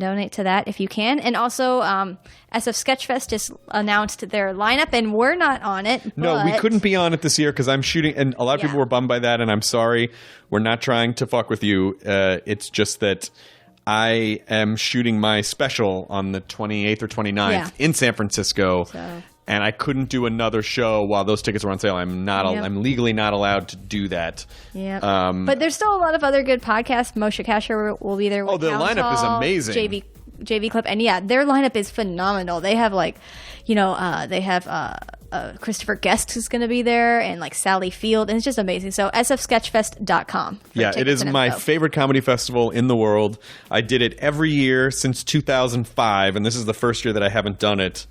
Donate to that if you can. And also, SF Sketchfest just announced their lineup, and we're not on it. No, we couldn't be on it this year because I'm shooting, and a lot of people were bummed by that, and I'm sorry. We're not trying to fuck with you. It's just that I am shooting my special on the 28th or 29th in San Francisco. And I couldn't do another show while those tickets were on sale. I'm legally not allowed to do that. Yeah. But there's still a lot of other good podcasts. Moshe Kasher will be there. Oh, the lineup is amazing. JV Clip. And their lineup is phenomenal. They have Christopher Guest who's going to be there, and like Sally Field, and it's just amazing. So sfsketchfest.com. Yeah, it is my favorite comedy festival in the world. I did it every year since 2005, and this is the first year that I haven't done it.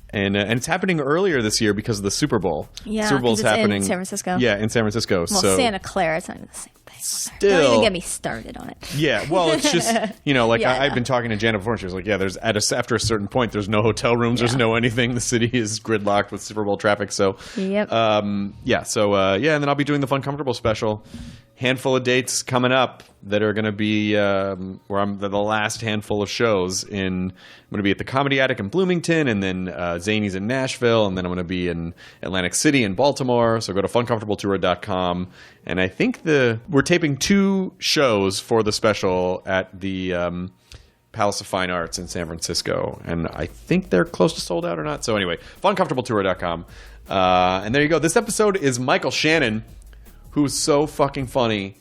And it's happening earlier this year because of the Super Bowl. Yeah, Super Bowl's happening in San Francisco. Yeah, in San Francisco. Well, Santa Clara, it's not even the same thing. Still, don't even get me started on it. Yeah, well, it's just I've been talking to Janet before, and she was like, "Yeah, there's after a certain point, there's no hotel rooms, there's no anything. The city is gridlocked with Super Bowl traffic." So, and then I'll be doing the Fun Comfortable special. Handful of dates coming up that are going to be where I'm the last handful of shows I'm going to be at the Comedy Attic in Bloomington, and then Zany's in Nashville, and then I'm going to be in Atlantic City and Baltimore. So go to funcomfortabletour.com, and I think we're taping 2 shows for the special at the Palace of Fine Arts in San Francisco, and I think they're close to sold out or not. So anyway, funcomfortabletour.com, and there you go. This episode is Michael Shannon, who's so fucking funny.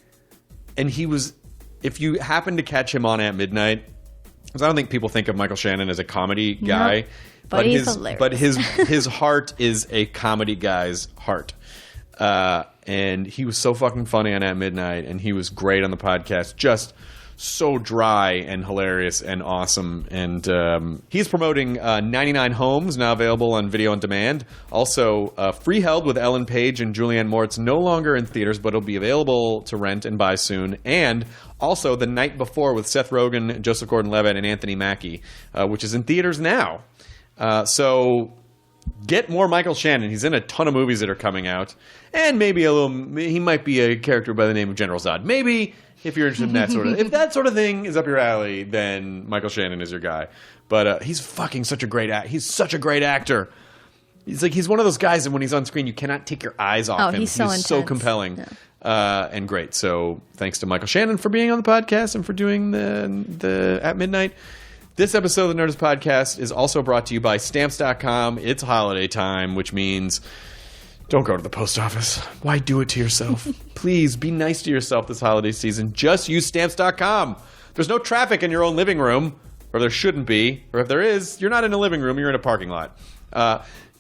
And he was, if you happen to catch him on At Midnight, because I don't think people think of Michael Shannon as a comedy guy, but he's hilarious. But his heart is a comedy guy's heart. And he was so fucking funny on At Midnight, and he was great on the podcast. Just so dry and hilarious and awesome. And he's promoting 99 Homes, now available on video on demand. Also, Freeheld with Ellen Page and Julianne Moore. It's no longer in theaters, but it'll be available to rent and buy soon. And also The Night Before with Seth Rogen, Joseph Gordon-Levitt, and Anthony Mackie, which is in theaters now. So get more Michael Shannon. He's in a ton of movies that are coming out. And maybe he might be a character by the name of General Zod. Maybe. If you're interested in that if that sort of thing is up your alley, then Michael Shannon is your guy. But he's fucking such a great he's such a great actor. He's one of those guys that when he's on screen, you cannot take your eyes off him. He's so compelling. And great. So thanks to Michael Shannon for being on the podcast and for doing the At Midnight. This episode of the Nerdist Podcast is also brought to you by Stamps.com. It's holiday time, which means don't go to the post office. Why do it to yourself? Please be nice to yourself this holiday season. Just use Stamps.com. There's no traffic in your own living room, or there shouldn't be. Or if there is, you're not in a living room, you're in a parking lot.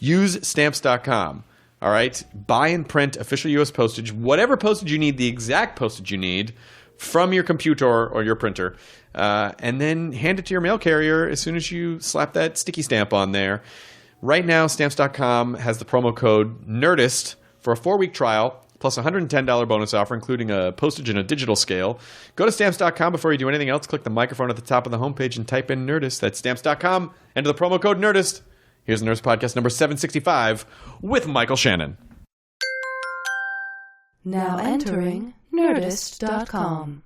Use Stamps.com. All right? Buy and print official U.S. postage, whatever postage you need, the exact postage you need, from your computer or your printer. And then hand it to your mail carrier as soon as you slap that sticky stamp on there. Right now, Stamps.com has the promo code NERDIST for a 4-week trial, plus a $110 bonus offer, including a postage and a digital scale. Go to Stamps.com before you do anything else. Click the microphone at the top of the homepage and type in NERDIST. That's Stamps.com. Enter the promo code NERDIST. Here's the Nerdist Podcast number 765 with Michael Shannon. Now entering Nerdist.com.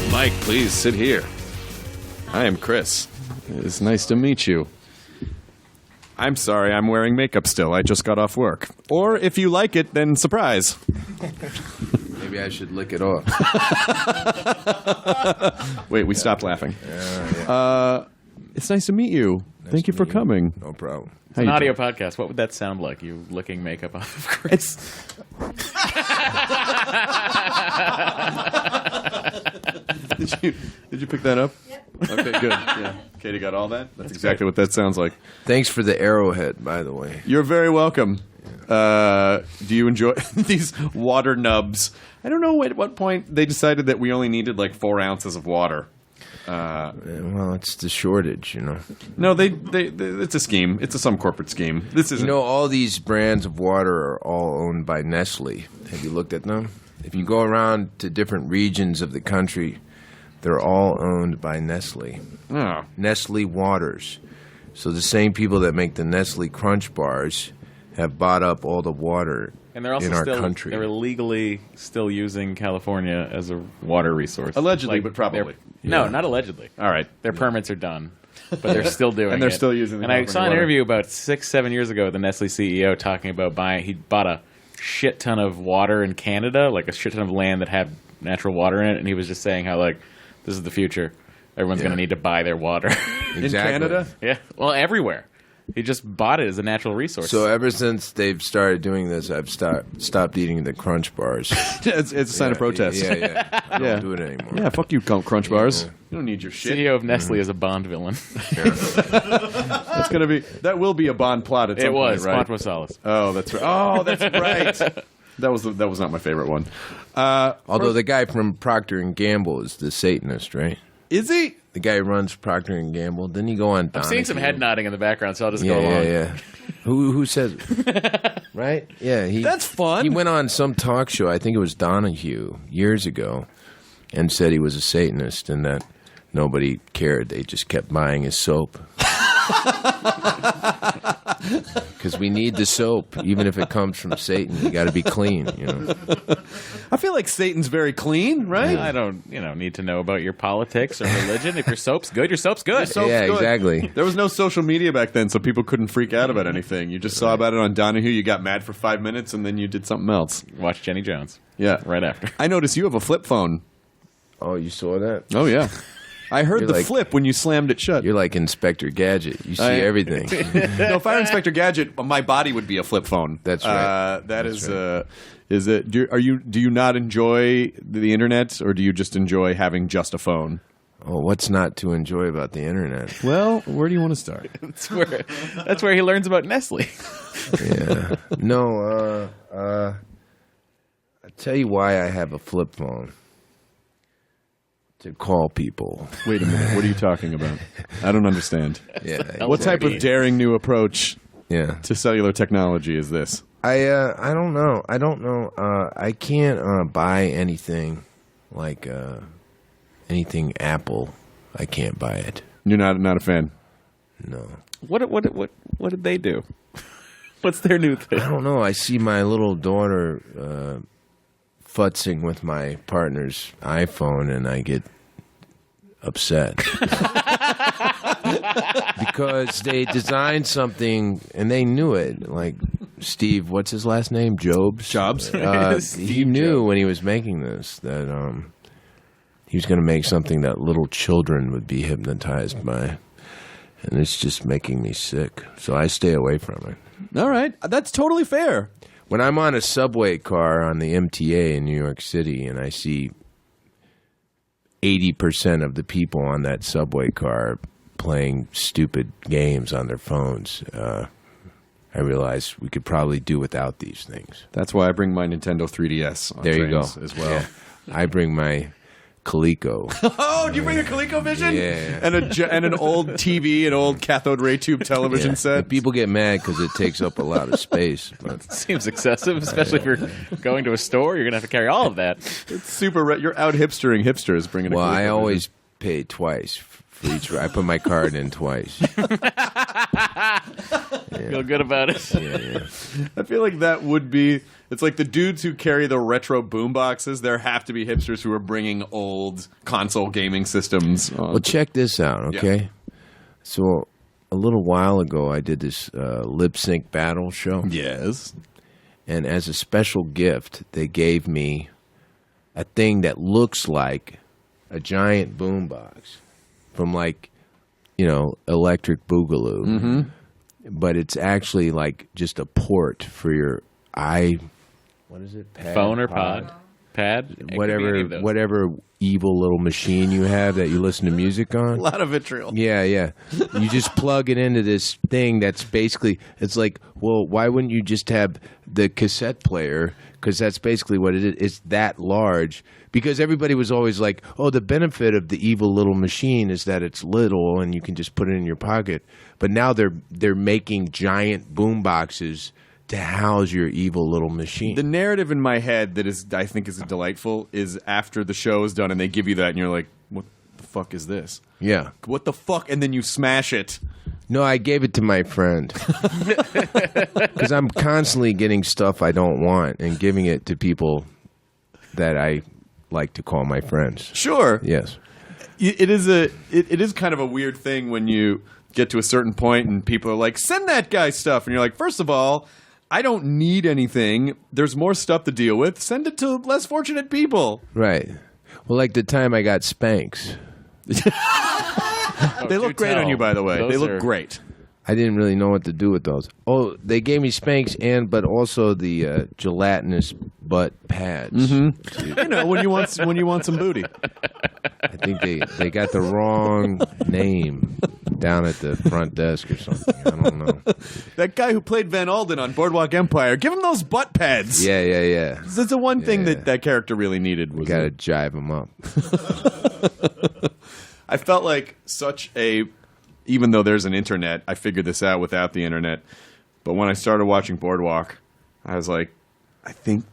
Mike, please sit here. I am Chris. It's nice to meet you. I'm sorry, I'm wearing makeup still. I just got off work. Or if you like it, then surprise. Maybe I should lick it off. Wait, we stopped laughing. Yeah. It's nice to meet you. Thank you for coming. No problem. It's an audio podcast. What would that sound like? You licking makeup off of Chris? Did you pick that up? Yep. Okay, good. Yeah. Katie got all that? That's exactly what that sounds like. Thanks for the arrowhead, by the way. You're very welcome. Do you enjoy these water nubs? I don't know at what point they decided that we only needed like 4 ounces of water. Well, it's the shortage, you know. No, they it's a scheme. It's some corporate scheme. This isn't. You know, all these brands of water are all owned by Nestle. Have you looked at them? If you go around to different regions of the country, they're all owned by Nestle. Oh. Nestle Waters. So the same people that make the Nestle Crunch bars have bought up all the water And they're also in our still country. they're illegally still using California as a water resource. Allegedly, but probably. they're- No, not allegedly. All right. Their permits are done, but they're still doing it. And they're still using the And I California saw an water. interview about 6-7 years ago with the Nestle CEO talking about he bought a shit ton of water in Canada, like a shit ton of land that had natural water in it, and he was just saying how, like, this is the future. Everyone's going to need to buy their water. In Canada? Yeah, well, everywhere. He just bought it as a natural resource. So ever since they've started doing this, I've stopped eating the Crunch bars. it's a sign of protest. Yeah. I Yeah. don't do it anymore. Yeah, fuck you, Crunch Bars. You don't need your shit. CEO of Nestle is a Bond villain. That's gonna be. That will be a Bond plot at some It was point, right? Quantum of Solace. Oh, that's right. Oh, that's right. That was not my favorite one. Although the guy from Procter & Gamble is the Satanist, right? Is he? The guy who runs Procter & Gamble. Didn't he go on I'm seeing some Donahue? head nodding in the background, so I'll just go Yeah, along. yeah. Who says it? Right? Yeah. That's fun. He went on some talk show, I think it was Donahue, years ago, and said he was a Satanist and that nobody cared. They just kept buying his soap. Because we need the soap, even if it comes from Satan. You got to be clean, you know. I feel like Satan's very clean, right? I don't, need to know about your politics or religion. If your soap's good, your soap's good. Soap's Yeah, good. exactly. There was no social media back then, so people couldn't freak out about anything. You just saw about it on Donahue, you got mad for 5 minutes, and then you did something else. Watch Jenny Jones. Yeah. Right after. I noticed you have a flip phone. Oh, you saw that? Oh, yeah. I heard You're the like- flip when you slammed it shut. You're like Inspector Gadget. You see everything. No, if I were Inspector Gadget, my body would be a flip phone. That's right. That's is it? Do you not enjoy the internet, or do you just enjoy having just a phone? Oh, what's not to enjoy about the internet? Well, where do you want to start? That's where he learns about Nestle. Yeah. No, I'll tell you why I have a flip phone. To call people. Wait a minute. What are you talking about? I don't understand. Yeah. What type of daring new approach Yeah. to cellular technology is this? I don't know. I can't buy anything like anything Apple. I can't buy it. You're not a fan. No. What did they do? What's their new thing? I don't know. I see my little daughter futzing with my partner's iPhone, and I get upset because they designed something and they knew it. Like Steve, what's his last name? Jobs. He knew when he was making this that he was going to make something that little children would be hypnotized by, and it's just making me sick. So I stay away from it. All right. That's totally fair. When I'm on a subway car on the MTA in New York City and I see 80% of the people on that subway car playing stupid games on their phones, I realize we could probably do without these things. That's why I bring my Nintendo 3DS on There you go. trains as well. Yeah. I bring my Coleco. Oh, do you bring a ColecoVision? Yeah. And an old TV, an old cathode ray tube television Yeah. set. And people get mad because it takes up a lot of space. But Seems excessive, especially if you're going to a store. You're going to have to carry all of that. It's super. You're out hipstering hipsters bringing. well, a I ColecoVision. always pay twice for each. I put my card in twice. Feel good about it. I feel like that would be. It's like the dudes who carry the retro boom boxes. There have to be hipsters who are bringing old console gaming systems. Well, check this out, okay? So, a little while ago, I did this lip sync battle show. Yes. And as a special gift, they gave me a thing that looks like a giant boombox from, like, Electric Boogaloo. Mm-hmm. But it's actually like just a port for your what is it? Pad, Phone or pod? Pad? It could be any of those. Whatever evil little machine you have that you listen to music on. A lot of vitriol. Yeah. You just plug it into this thing that's basically, it's like, well, why wouldn't you just have the cassette player? Because that's basically what it is. It's that large. Because everybody was always like, oh, the benefit of the evil little machine is that it's little and you can just put it in your pocket. But now they're making giant boom boxes to house your evil little machine. The narrative in my head that I think is delightful is after the show is done and they give you that and you're like, what the fuck is this? Yeah. What the fuck? And then you smash it. No, I gave it to my friend. Because I'm constantly getting stuff I don't want and giving it to people that I like to call my friends. Sure. Yes. It is kind of a weird thing when you get to a certain point and people are like, send that guy stuff. And you're like, first of all, I don't need anything. There's more stuff to deal with. Send it to less fortunate people. Right. Well, like the time I got Spanx. They look great on you, by the way. Those they look are- great. I didn't really know what to do with those. Oh, they gave me Spanx but also the gelatinous butt pads. You know, when you want some booty. I think they got the wrong name down at the front desk or something. I don't know. That guy who played Van Alden on Boardwalk Empire, give him those butt pads. Yeah. That's the one thing that character really needed. Was Got to jive them up. I felt like even though there's an internet, I figured this out without the internet. But when I started watching Boardwalk, I was like, I think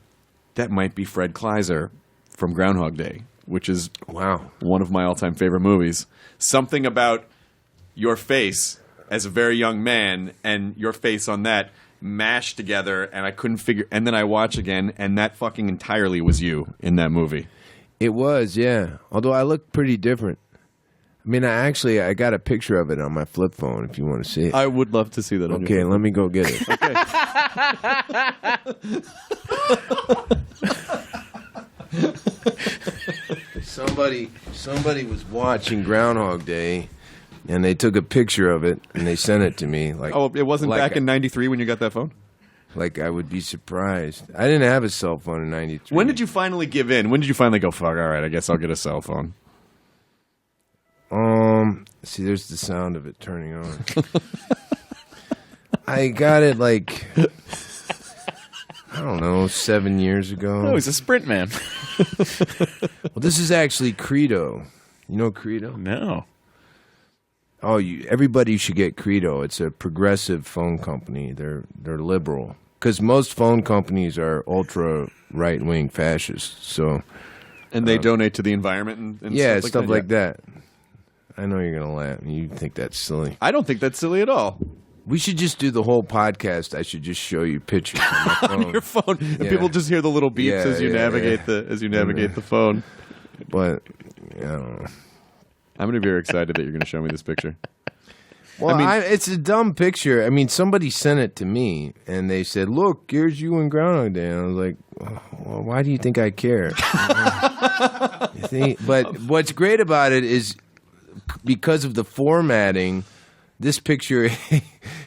that might be Fred Kleiser from Groundhog Day, which is one of my all-time favorite movies. Something about your face as a very young man and your face on that mashed together, and I couldn't figure. And then I watch again, and that fucking entirely was you in that movie. It was, yeah. Although I look pretty different. I mean, I got a picture of it on my flip phone if you want to see it. I would love to see that. Okay, let me go get it. Somebody was watching Groundhog Day, and they took a picture of it, and they sent it to me. Like, Oh, it wasn't like back in '93 when you got that phone? Like, I would be surprised. I didn't have a cell phone in '93. When did you finally give in? When did you finally go, fuck, all right, I guess I'll get a cell phone? See, there's the sound of it turning on. I got it like, I don't know, 7 years ago. Oh, he's a Sprint man. Well, this is actually Credo. You know Credo? No. Oh, everybody should get Credo. It's a progressive phone company. They're liberal because most phone companies are ultra right wing fascists. So, And they donate to the environment and yeah, stuff like that. I know you're gonna laugh. You think that's silly. I don't think that's silly at all. We should just do the whole podcast. I should just show you pictures on my phone. On your phone, and Yeah. people just hear the little beeps as you navigate the phone. But I don't know. I'm going to be very excited that you're going to show me this picture. Well, I mean- it's a dumb picture. I mean, somebody sent it to me, and they said, "Look, here's you in Groundhog Day." And I was like, well, "Why do you think I care?" But what's great about it is because of the formatting, this picture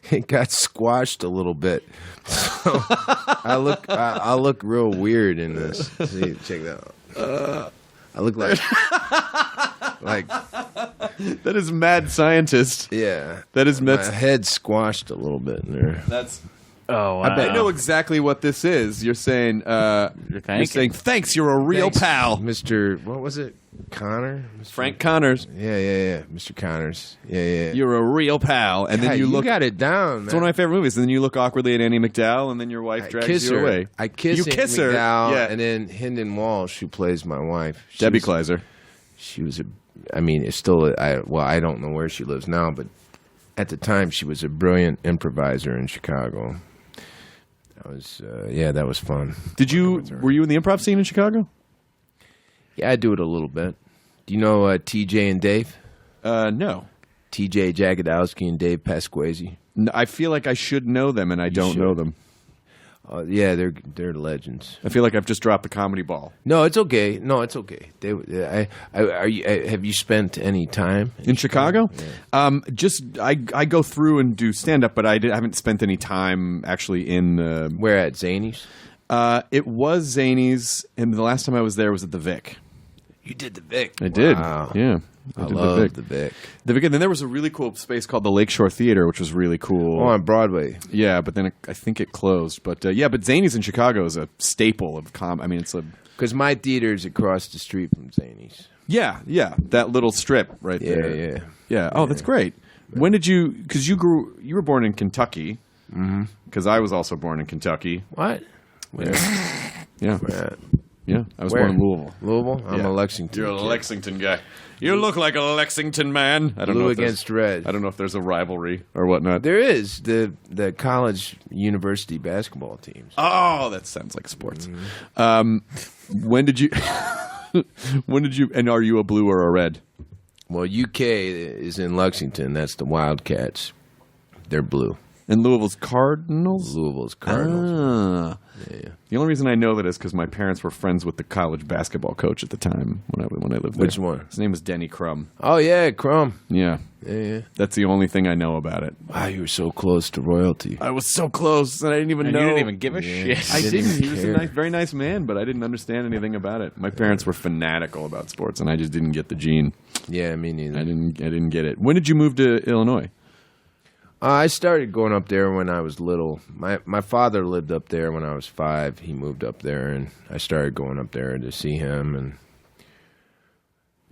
it got squashed a little bit. So I look real weird in this. See, check that out. I look like That is mad scientist. yeah. That is My head squashed a little bit in there. That's. Oh, wow. I know exactly what this is. You're saying. You're saying thanks. You're a real Thanks, pal, Mr. What was it? Connor? Mr. Frank Connors. Yeah. Mr. Connors. Yeah. You're a real pal, and then God, you look. got it down, man. It's one of my favorite movies. And then you look awkwardly at Annie McDowell, and then your wife drags kiss you her. away. I kiss You kiss her, McDowell, yeah. and then Hendon Walsh, who plays my wife. Debbie Kleiser. She was it's still, I don't know where she lives now, but at the time she was a brilliant improviser in Chicago. That was fun. Were you in the improv scene in Chicago? Yeah, I do it a little bit. Do you know TJ and Dave? No. TJ Jagodowski and Dave Pasquazi. No, I feel like I should know them, and I don't should. know them. Yeah, they're legends. I feel like I've just dropped the comedy ball. No, it's okay. Have you spent any time In Chicago? Yeah. I go through and do stand-up, but I haven't spent any time actually in... Where at Zany's? It was Zany's, and the last time I was there was at the Vic. You did the Vic. I did. Wow. Yeah. I did love the Vic. The Vic, and then there was a really cool space called the Lakeshore Theater, which was really cool. Oh, on Broadway. Yeah, but then I think it closed. But but Zany's in Chicago is a staple of I mean, it's a... Because my theater's across the street from Zany's. Yeah, that little strip right there. Yeah. Oh, that's great. When did you? Because you were born in Kentucky. Because I was also born in Kentucky. What? Where? Yeah. Where at? Yeah. I was Where? born in Louisville. Louisville? I'm Yeah. a Lexington. You're a kid. Lexington guy. You look like a Lexington man. I don't Blue know if there's- against red. I don't know if there's a rivalry or whatnot. There is the college university basketball teams. Oh, that sounds like sports. When did you? When did you? And are you a blue or a red? Well, UK is in Lexington. That's the Wildcats. They're blue. And Louisville's Cardinals. Louisville's Cardinals. Ah. Yeah. The only reason I know that is because my parents were friends with the college basketball coach at the time when I lived there. Which one? His name was Denny Crum. Oh yeah, Crumb. Yeah, Yeah. that's the only thing I know about it. Wow, you were so close to royalty. I was so close, and I didn't even And know. you didn't even give a shit. I didn't didn't. He was a care. nice, very nice man, but I didn't understand anything about it. My parents were fanatical about sports, and I just didn't get the gene. Yeah, me neither. I didn't get it. When did you move to Illinois? I started going up there when I was little. My father lived up there when I was 5. He moved up there, and I started going up there to see him. And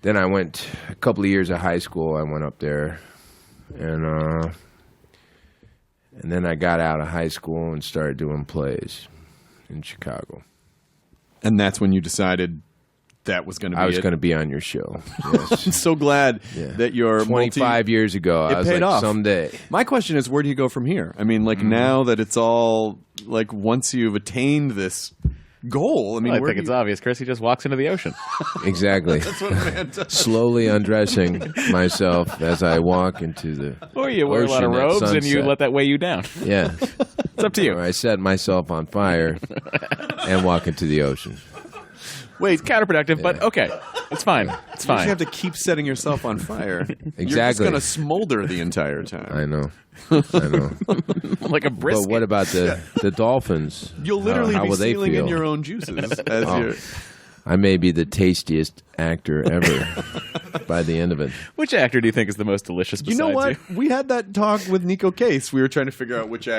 then I went a couple of years of high school. I went up there, and then I got out of high school and started doing plays in Chicago. And that's when you decided that was going to be I was it? going to be on your show. Yes. I'm so glad that you're 25 years ago. I was paid like, off. someday. My question is, where do you go from here? I mean, like now that it's all like once you've attained this goal, I mean, I where think do it's you- obvious. Chris, he just walks into the ocean. Exactly. That's what a man does. Slowly undressing myself as I walk into the Or you wear a lot of ocean at robes and you sunset. let that weigh you down. Yeah. It's up to you. Or I set myself on fire and walk into the ocean. Wait, it's counterproductive, but okay. It's fine. It's You fine. have to keep setting yourself on fire. You're just Exactly. going to smolder the entire time. I know. I know. like a brisket. But what about the dolphins? You'll literally how be will they sealing in feel? your own juices as you're. I may be the tastiest actor ever by the end of it. Which actor do you think is the most delicious You besides know what? you? We had that talk with Nico Case. We were trying to figure out which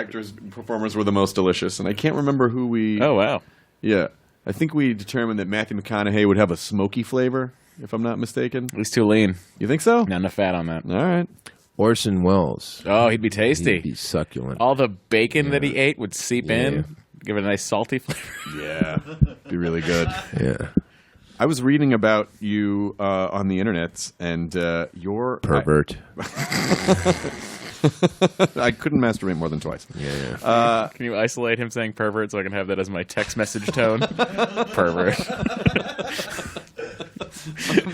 performers were the most delicious, and I can't remember who we. Oh, wow. Yeah. I think we determined that Matthew McConaughey would have a smoky flavor, if I'm not mistaken. He's too lean. You think so? Not enough fat on that. All right. Orson Welles. Oh, he'd be tasty. He'd be succulent. All the bacon that he ate would seep Yeah. in, give it a nice salty flavor. Yeah. Be really good. Yeah. I was reading about you on the internet, and your Pervert. I couldn't masturbate more than twice. Yeah. Can you isolate him saying pervert so I can have that as my text message tone? Pervert.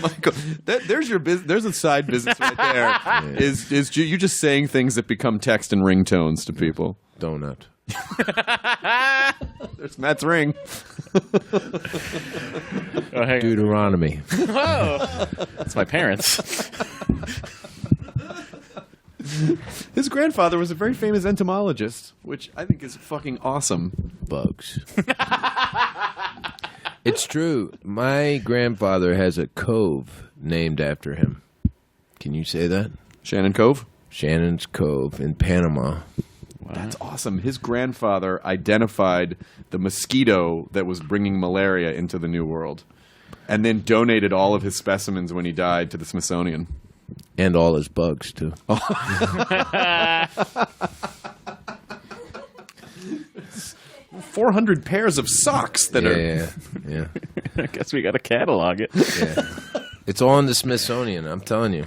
Michael, there's your business. There's a side business right there. Is you just saying things that become text and ringtones to people? Donut. There's Matt's ring. Oh, hang on. Deuteronomy. Whoa! That's my parents. His grandfather was a very famous entomologist, which I think is fucking awesome. Bugs. It's true. My grandfather has a cove named after him. Can you say that? Shannon Cove. Shannon's Cove in Panama. That's awesome. His grandfather identified the mosquito that was bringing malaria into the New World, and then donated all of his specimens when he died to the Smithsonian. And all his bugs, too. 400 pairs of socks that are. Yeah. I guess we got to catalog it. Yeah. It's all in the Smithsonian, I'm telling you.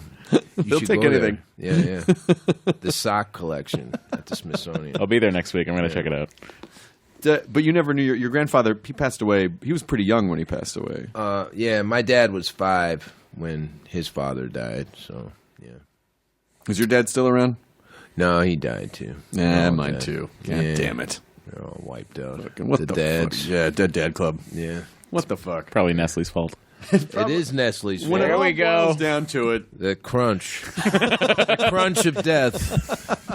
They'll should take go there. anything. Yeah. The sock collection at the Smithsonian. I'll be there next week. I'm going to check it out. But you never knew your grandfather. He passed away. He was pretty young when he passed away. Yeah, my dad was 5 when his father died, so, yeah. Is your dad still around? No, he died, too. Yeah, They're all mine dead. too. God Yeah. damn it. They're all wiped out. What the dads. fuck? Yeah, Dead Dad Club. Yeah. What the fuck? Probably Nestle's fault. It is Nestle's When fault. it all we go. boils down to it, The crunch. The crunch of death.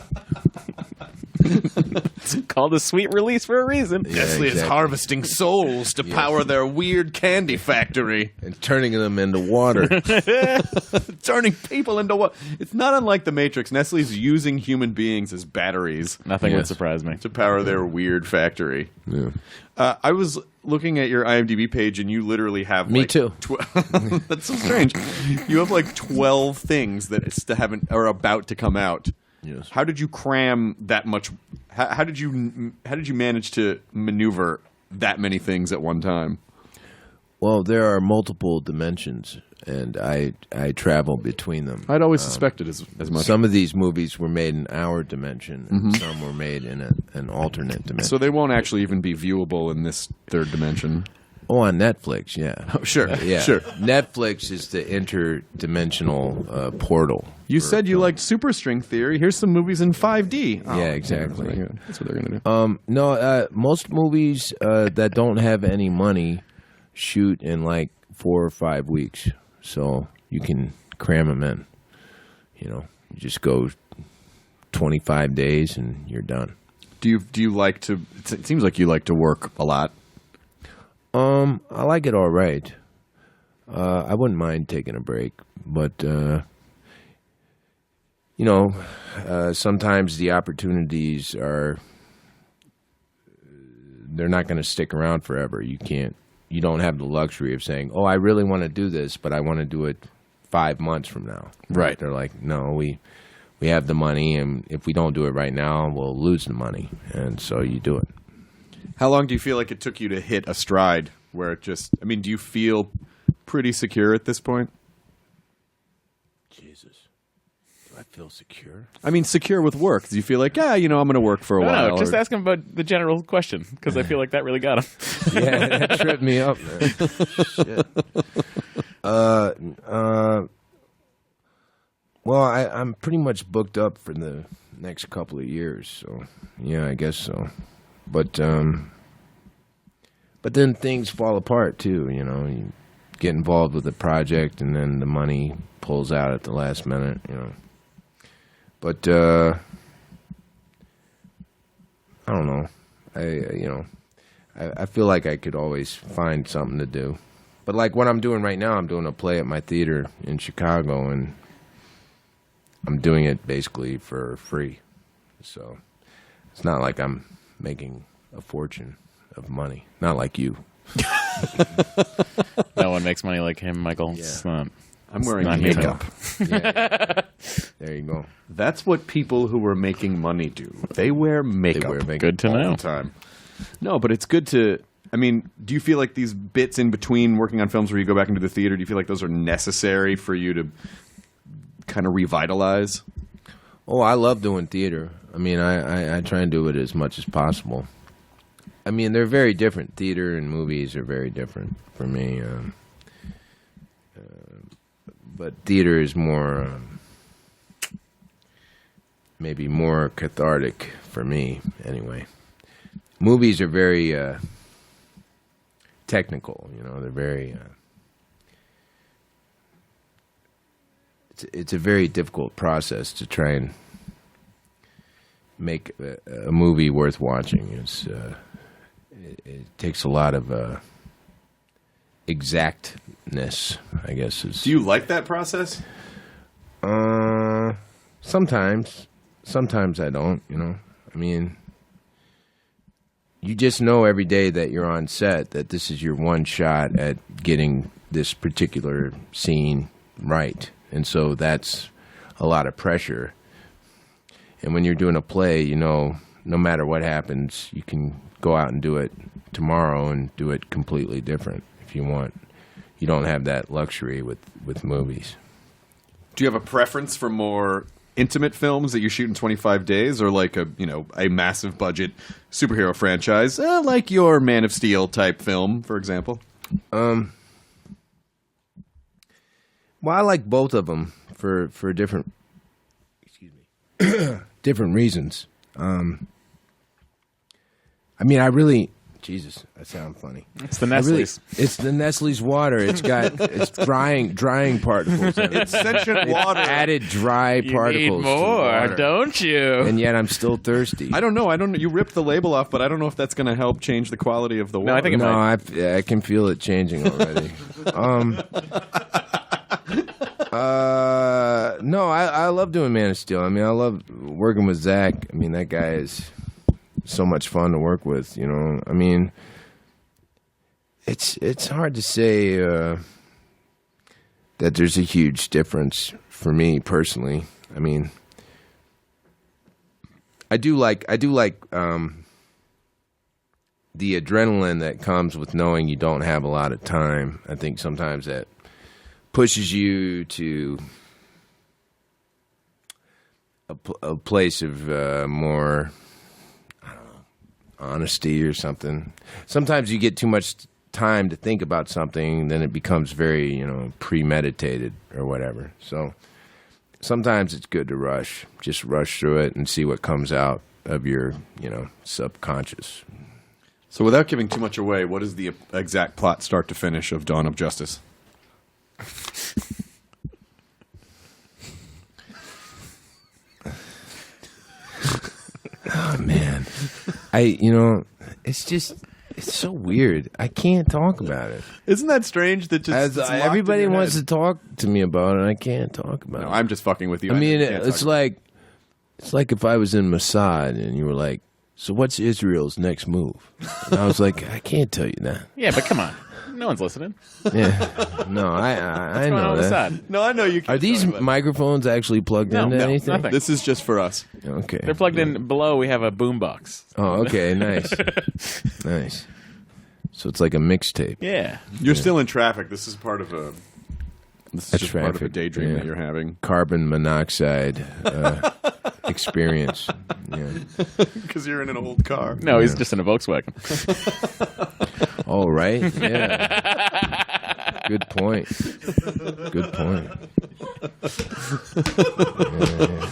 It's called a sweet release for a reason. Yeah, Nestle is exactly. harvesting souls to power their weird candy factory, And turning them into water. turning people into what? It's not unlike the Matrix. Nestle's using human beings as batteries Nothing would Yes. surprise me. to power their weird factory. Yeah. I was looking at your IMDb page, and you literally have Me like, too. That's so strange. You have like 12 things that haven't are about to come out. Yes. How did you cram that much? How did you manage to maneuver that many things at one time? Well, there are multiple dimensions, and I travel between them. I'd always suspected as much. Some of these movies were made in our dimension, and some were made in an alternate dimension. So they won't actually even be viewable in this third dimension. Oh, on Netflix, yeah. Oh, sure, Yeah, sure. Netflix is the interdimensional portal. You said you liked Superstring Theory. Here's some movies in 5D. Oh, Yeah, exactly. That's what they're going to do. No, most movies that don't have any money shoot in like 4 or 5 weeks, so you can cram them in. You just go 25 days and you're done. Do you like to? It seems like you like to work a lot. I like it all right. I wouldn't mind taking a break, but sometimes the opportunities they're not going to stick around forever. You don't have the luxury of saying, "Oh, I really want to do this, but I want to do it 5 months from now." Right. They're like, "No, we have the money, and if we don't do it right now, we'll lose the money." And so you do it. How long do you feel like it took you to hit a stride where it just? I mean, do you feel pretty secure at this point? Jesus, do I feel secure? I mean, secure with work. Do you feel like, I'm going to work for a while? No, just ask him about the general question, because I feel like that really got him. Yeah, that tripped me up, man. Shit. Well, I'm pretty much booked up for the next couple of years, so yeah, I guess so. But then things fall apart too. You get involved with a project, and then the money pulls out at the last minute. But I don't know. I feel like I could always find something to do. But like what I'm doing right now, I'm doing a play at my theater in Chicago, and I'm doing it basically for free. So it's not like I'm making a fortune of money. Not like you. No one makes money like him, Michael. Yeah. It's not. I'm wearing not makeup. Yeah. There you go. That's what people who are making money do. They wear makeup. They wear makeup. Good to all know. the time. No, but it's good to. I mean, do you feel like these bits in between working on films where you go back into the theater, do you feel like those are necessary for you to kind of revitalize? Oh, I love doing theater. I mean, I try and do it as much as possible. I mean, they're very different. Theater and movies are very different for me. But theater is more, maybe more cathartic for me, anyway. Movies are very technical, they're very... It's a very difficult process to try and make a movie worth watching. It takes a lot of exactness, I guess. Do you like that process? Sometimes I don't. I mean, you just know every day that you're on set that this is your one shot at getting this particular scene right. And so that's a lot of pressure. And when you're doing a play, no matter what happens, you can go out and do it tomorrow and do it completely different if you want. You don't have that luxury with movies. Do you have a preference for more intimate films that you shoot in 25 days, or like a massive budget superhero franchise, like your Man of Steel type film, for example? Well, I like both of them for different, different reasons. I mean, I really, Jesus, I sound funny. It's the Nestle's. It's the Nestle's water. It's drying particles. In it. It's sentient water. Added dry particles. You need to the more, water. don't you? And yet I'm still thirsty. I don't know. You ripped the label off, but I don't know if that's going to help change the quality of the water. No, I think it No, might. I can feel it changing already. No, I love doing Man of Steel. I mean, I love working with Zach. I mean, that guy is so much fun to work with. I mean, it's hard to say that there's a huge difference for me personally. I mean, I do like the adrenaline that comes with knowing you don't have a lot of time. I think sometimes that pushes you to a place of more, I don't know, honesty or something. Sometimes you get too much time to think about something, then it becomes very, premeditated or whatever. So sometimes it's good to just rush through it and see what comes out of your, subconscious. So without giving too much away, what is the exact plot start to finish of Dawn of Justice? Oh, man. It's so weird. I can't talk about it. Isn't that strange that just everybody wants to talk to me about it, and I can't talk about it. I'm just fucking with you. I mean, it's like if I was in Mossad and you were like, so what's Israel's next move? And I was like, I can't tell you that. Yeah, but come on. No one's listening. Yeah. No, I know that. No, I know you can't. Are these microphones actually plugged into anything? Nothing. This is just for us. Okay. They're plugged in below. We have a boombox. Oh, okay. Nice. Nice. So it's like a mixtape. Yeah. You're still in traffic. This is part of a... This is just part of a daydream that you're having. Carbon monoxide experience. Yeah. Because you're in an old car. No, he's just in a Volkswagen. Oh, right? Yeah. Good point. Good point. Yeah.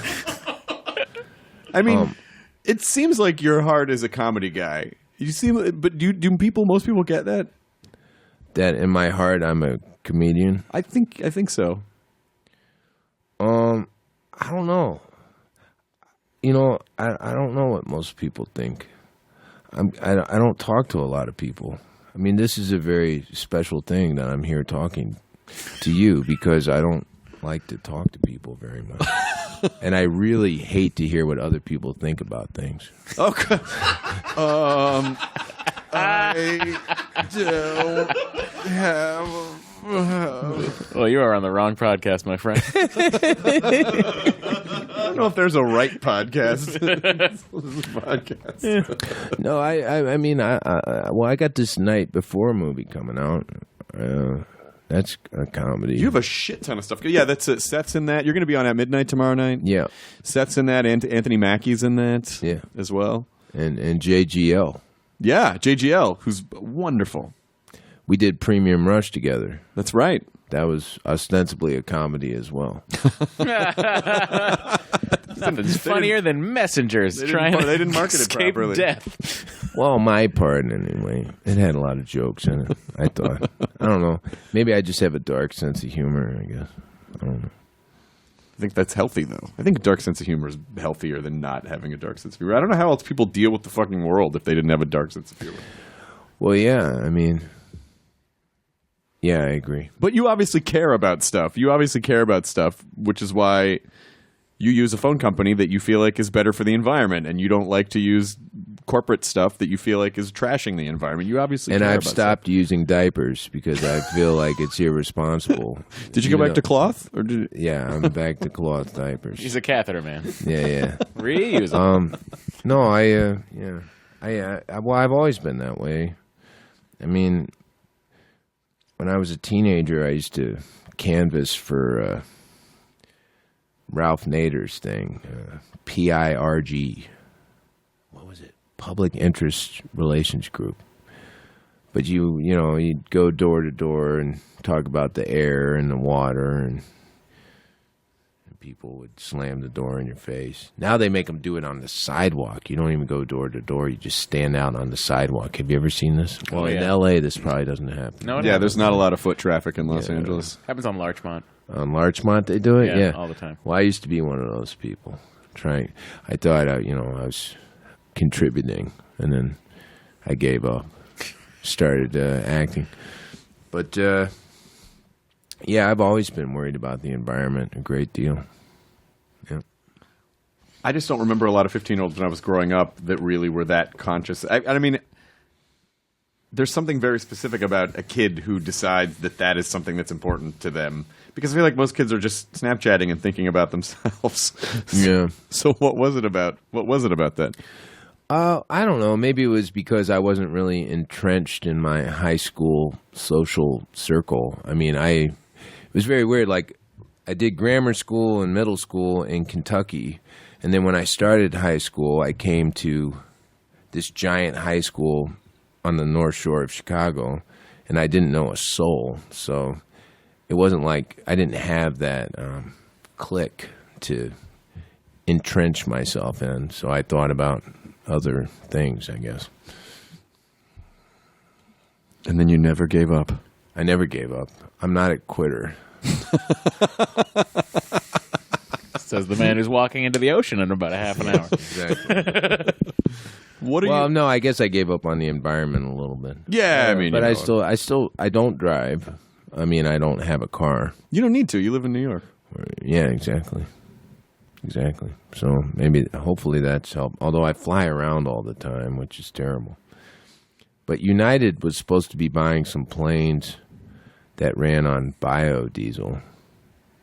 I mean, it seems like your heart is a comedy guy. You seem, but do most people get that? That in my heart, I'm a comedian. I think so. I don't know. I don't know what most people think. I don't talk to a lot of people. I mean, this is a very special thing that I'm here talking to you because I don't like to talk to people very much. And I really hate to hear what other people think about things. Okay. I don't have... Well, you are on the wrong podcast, my friend. I don't know if there's a right podcast. No, I mean, I got this Night Before movie coming out. That's a comedy. You have a shit ton of stuff. Yeah, that's it. Seth's in that. You're going to be on at midnight tomorrow night. Yeah. Seth's in that. Anthony Mackie's in that. Yeah. As well. And JGL. Yeah, JGL, who's wonderful. We did Premium Rush together. That's right. That was ostensibly a comedy as well. Nothing's funnier than messengers They didn't market it escape properly. death. Well, my part anyway. It had a lot of jokes in it, I thought. I don't know. Maybe I just have a dark sense of humor, I guess. I don't know. I think that's healthy, though. I think a dark sense of humor is healthier than not having a dark sense of humor. I don't know how else people deal with the fucking world if they didn't have a dark sense of humor. Well, yeah, I mean... Yeah, I agree. But you obviously care about stuff. Which is why you use a phone company that you feel like is better for the environment, and you don't like to use corporate stuff that you feel like is trashing the environment. You obviously and care I've about stopped using diapers because I feel like it's irresponsible. Did you go back to cloth? Or did Yeah, I'm back to cloth diapers. He's a catheter man. Yeah. Reuse them. No, well, I've always been that way. I mean, when I was a teenager, I used to canvas for Ralph Nader's thing, PIRG. What was it? Public Interest Relations Group. But you'd go door to door and talk about the air and the water, and people would slam the door in your face. Now they make them do it on the sidewalk. You don't even go door to door. You just stand out on the sidewalk. Have you ever seen this? Well, in L.A., this probably doesn't happen. No, there's not a lot of foot traffic in Los Angeles. Happens on Larchmont. On Larchmont, they do it? Yeah, all the time. Well, I used to be one of those people. I thought, I was contributing, and then I gave up. Started acting. But, I've always been worried about the environment a great deal. Yeah. I just don't remember a lot of 15-year-olds when I was growing up that really were that conscious. I mean, there's something very specific about a kid who decides that is something that's important to them. Because I feel like most kids are just Snapchatting and thinking about themselves. Yeah. So what was it about? What was it about that? I don't know. Maybe it was because I wasn't really entrenched in my high school social circle. I mean, it was very weird. Like, I did grammar school and middle school in Kentucky. And then when I started high school, I came to this giant high school on the North Shore of Chicago. And I didn't know a soul. So it wasn't like I didn't have that clique to entrench myself in. So I thought about other things, I guess. And then you never gave up. I never gave up. I'm not a quitter. Says the man who's walking into the ocean in about a half an hour. Exactly. Well, no, I guess I gave up on the environment a little bit. Yeah, I mean, but I don't drive. I mean, I don't have a car. You don't need to. You live in New York. Yeah, exactly. Exactly. So hopefully that's helped. Although I fly around all the time, which is terrible. But United was supposed to be buying some planes that ran on biodiesel.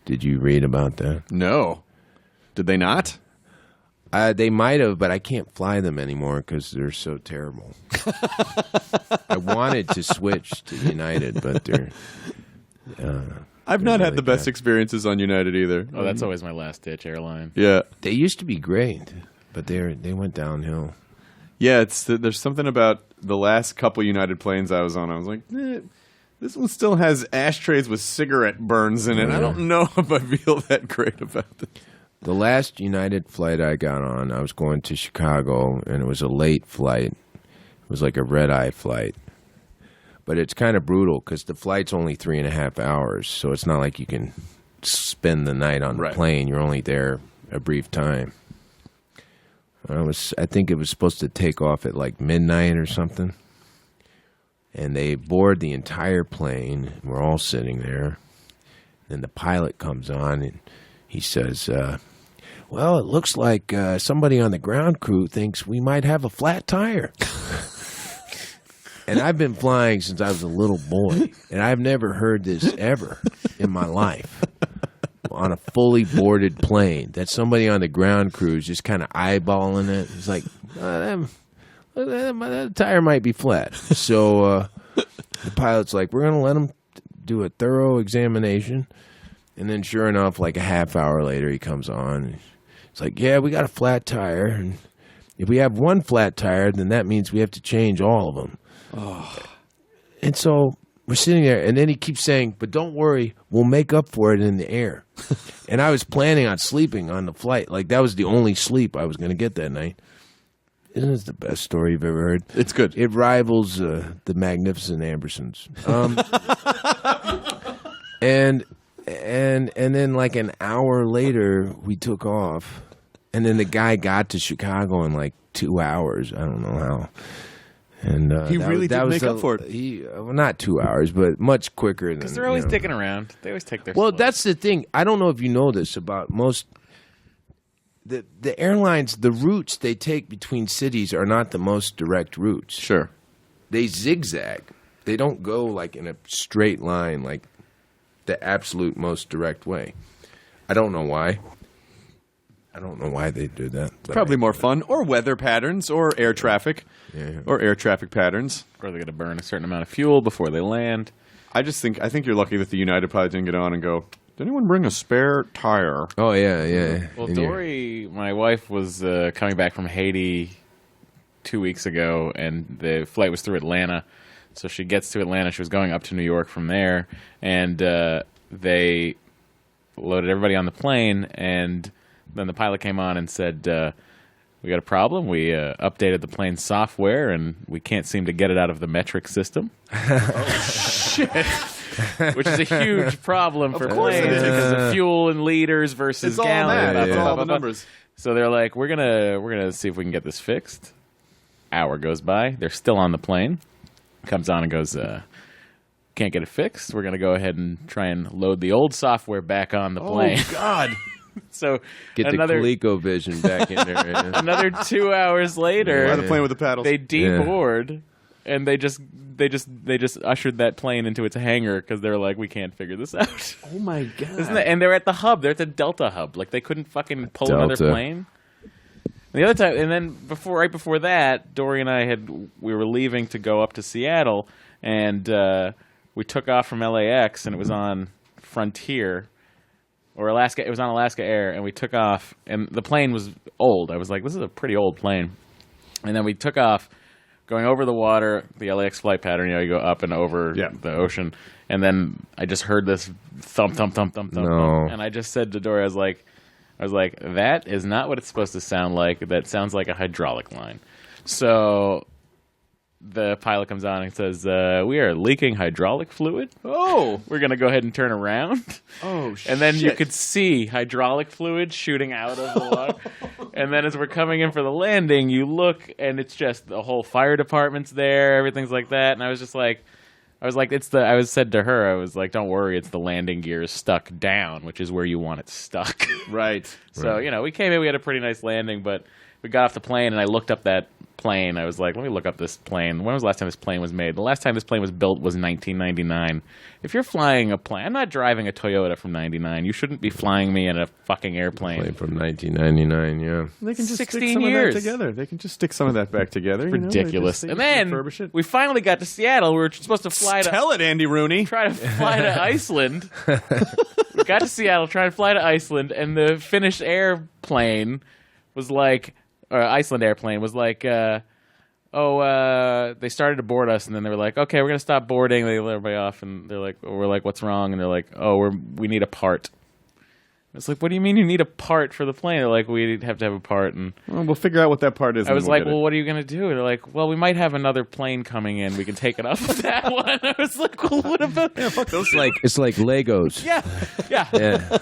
Did you read about that? No. Did they not? They might have, but I can't fly them anymore because they're so terrible. I wanted to switch to United, but they're... I've not had the best experiences on United either. Oh, that's always my last-ditch airline. Yeah. They used to be great, but they went downhill. Yeah, there's something about the last couple United planes I was on. I was like, this one still has ashtrays with cigarette burns in it. I don't know if I feel that great about it. The last United flight I got on, I was going to Chicago, and it was a late flight. It was like a red-eye flight. But it's kind of brutal because the flight's only 3.5 hours, so it's not like you can spend the night on the plane. You're only there a brief time. I think it was supposed to take off at like midnight or something. And they board the entire plane. We're all sitting there. Then the pilot comes on and he says, well, it looks like somebody on the ground crew thinks we might have a flat tire. And I've been flying since I was a little boy, and I've never heard this ever in my life. On a fully boarded plane, that somebody on the ground crew is just kind of eyeballing it. It's like, that tire might be flat. So the pilot's like, we're going to let them do a thorough examination. And then sure enough, like a half hour later, he comes on. And it's like, yeah, we got a flat tire. And if we have one flat tire, then that means we have to change all of them. Oh. And so we're sitting there, and then he keeps saying, but don't worry, we'll make up for it in the air. And I was planning on sleeping on the flight. Like, that was the only sleep I was going to get that night. Isn't this the best story you've ever heard? It's good. It rivals the Magnificent Ambersons. And then like an hour later, we took off. And then the guy got to Chicago in like 2 hours. I don't know how. And he really did make up for it. Well, not 2 hours, but much quicker than. Because they're always dicking around. They always take their. Well, slow. That's the thing. I don't know if you know this about most. The airlines, the routes they take between cities are not the most direct routes. Sure. They zigzag. They don't go like in a straight line, like the absolute most direct way. I don't know why. I don't know why they do that. Probably more fun, or weather patterns, or air traffic, or air traffic patterns. Or they got to burn a certain amount of fuel before they land. I think you're lucky that the United pilot didn't get on and go, did anyone bring a spare tire? Oh, yeah. Well, Dory, my wife, was coming back from Haiti 2 weeks ago, and the flight was through Atlanta. So she gets to Atlanta. She was going up to New York from there, and they loaded everybody on the plane, and then the pilot came on and said, we got a problem. We updated the plane's software, and we can't seem to get it out of the metric system. Oh, shit. Which is a huge problem for planes because of fuel and liters versus gallons. It's all the numbers. So they're like, we're gonna see if we can get this fixed. Hour goes by. They're still on the plane. Comes on and goes, can't get it fixed. We're going to go ahead and try and load the old software back on the plane. Oh, God. So get the ColecoVision back in there. Another 2 hours later, Fly the plane with the paddles. They deboard, and they just ushered that plane into its hangar because they're like, we can't figure this out. Oh my god! And they're at the hub. They're at the Delta hub. Like they couldn't fucking pull another plane. And the other time, and then right before that, Dory and I we were leaving to go up to Seattle, and we took off from LAX, and it was on Frontier. Or Alaska, it was on Alaska Air, and we took off, and the plane was old. I was like, this is a pretty old plane. And then we took off, going over the water, the LAX flight pattern, you go up and over the ocean. And then I just heard this thump, thump, thump, thump, thump. No. And I just said to Dory, I was like, that is not what it's supposed to sound like. That sounds like a hydraulic line. So the pilot comes on and says, we are leaking hydraulic fluid. Oh. We're going to go ahead and turn around. Oh, shit. And then you could see hydraulic fluid shooting out of the water. And then as we're coming in for the landing, you look, and it's just the whole fire department's there, everything's like that. And I was like, I said to her, I was like, don't worry, it's the landing gear stuck down, which is where you want it stuck. Right. So, we came in, we had a pretty nice landing, but we got off the plane, and I looked up that plane. I was like, let me look up this plane. When was the last time this plane was made? The last time this plane was built was 1999. If you're flying a plane, I'm not driving a Toyota from 99. You shouldn't be flying me in a fucking airplane. From 1999, yeah. They can just 16 stick some years. of that together. They can just stick some of that back together. Ridiculous. They And just then refurbish it. we finally got to Seattle. We were supposed to fly to... Tell it, Andy Rooney. Try to fly to Iceland. We got to Seattle, trying to fly to Iceland, and the Finnish airplane was like... Or Iceland airplane was like... they started to board us, and then they were like, okay, we're going to stop boarding. They let everybody off, and we're like, what's wrong? And they're like, we need a part. It's like, what do you mean you need a part for the plane? They're like, we have to have a part. And well, we'll figure out what that part is. I was like, well, what are you going to do? And they're like, well, we might have another plane coming in. We can take it off of that one. I was like, well, what about... Yeah, fuck those. It's like Legos. Yeah. Yeah.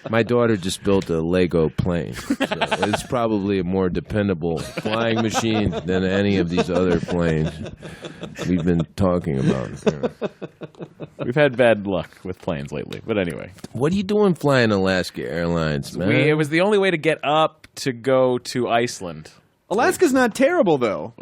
My daughter just built a Lego plane. So it's probably a more dependable flying machine than any of these other planes we've been talking about. Yeah. We've had bad luck with planes lately. But anyway. What are you doing flying Alaska Airlines, man? It was the only way to get up to go to Iceland. Alaska's not terrible, though.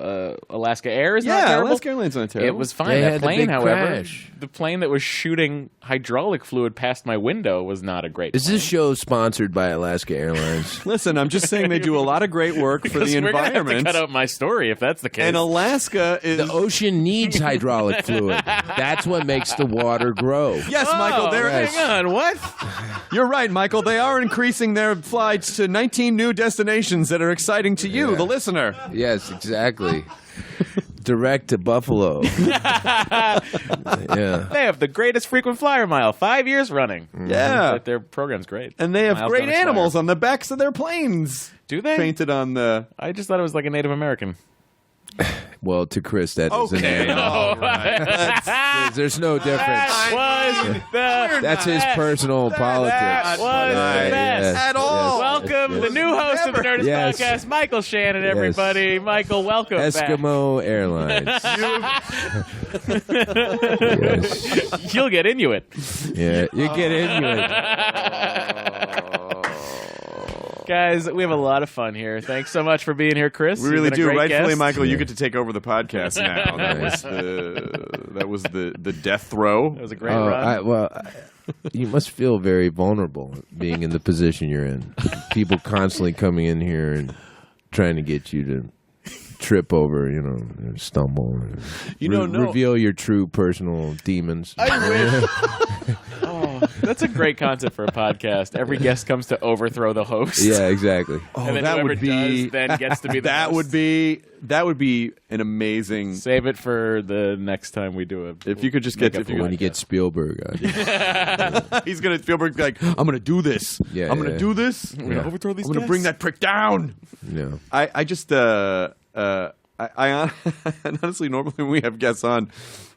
Alaska Air is not terrible? Alaska Airlines not terrible. It was fine. They That had the plane, big however, crash. the plane that was shooting hydraulic fluid past my window was not a great Is plane. this show sponsored by Alaska Airlines? Listen, I'm just saying they do a lot of great work for the We're gonna have to environment. cut out my story if that's the case. And Alaska is... The ocean needs hydraulic fluid. That's what makes the water grow. Yes, Michael, they're... yes. Hang on, what? You're right, Michael. They are increasing their flights to 19 new destinations that are exciting to you, the listener. Yes, exactly. Direct to Buffalo. Yeah. They have the greatest frequent flyer mile, 5 years running. Yeah. But their program's great. And they have Miles great don't expire. animals on the backs of their planes. Do they? Painted on the... I just thought it was like a Native American. Well, to Chris, that is an Okay. animal. All right. There's no difference. That's his personal politics. That was the best. At all. Welcome, the new host of the Nerdist Yes. podcast, Michael Shannon, everybody. Michael, welcome Eskimo Airlines. back. You'll get Inuit. Yeah, you get into it. Guys, we have a lot of fun here. Thanks so much for being here, Chris. We really You've been do. a great Rightfully, guest. Michael, you get to take over the podcast now. That was the death throw. That was a great run. You must feel very vulnerable being in the position you're in. People constantly coming in here and trying to get you to trip over, and stumble, and reveal your true personal demons. I wish. That's a great concept for a podcast. Every guest comes to overthrow the host. Yeah, exactly. And then that whoever would be does then gets to be the that host. would be an amazing. Save it for the next time we do it. If you could just get When you get Spielberg on. he's gonna Spielberg's like, I'm gonna do this. Yeah, I'm gonna yeah. do this. I'm gonna overthrow these I'm gonna bring that prick down. No. I just I honestly normally when we have guests on,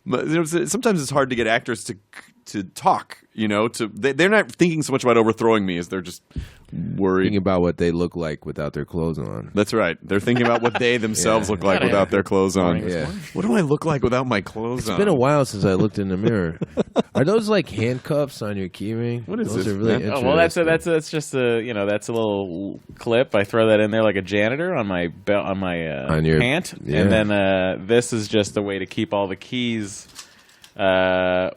but sometimes it's hard to get actors to talk. They're not thinking so much about overthrowing me as they're just worried Thinking about what they look like without their clothes on. That's right. They're thinking about what they themselves look like without their clothes on. Yeah. What do I look like without my clothes on? It's been a while since I looked in the mirror. Are those like handcuffs on your keyring? What is those this, Are really man? interesting. Oh, well, that's just that's a little clip. I throw that in there like a janitor on my belt on my On your- pant, yeah. and then this is just a way to keep all the keys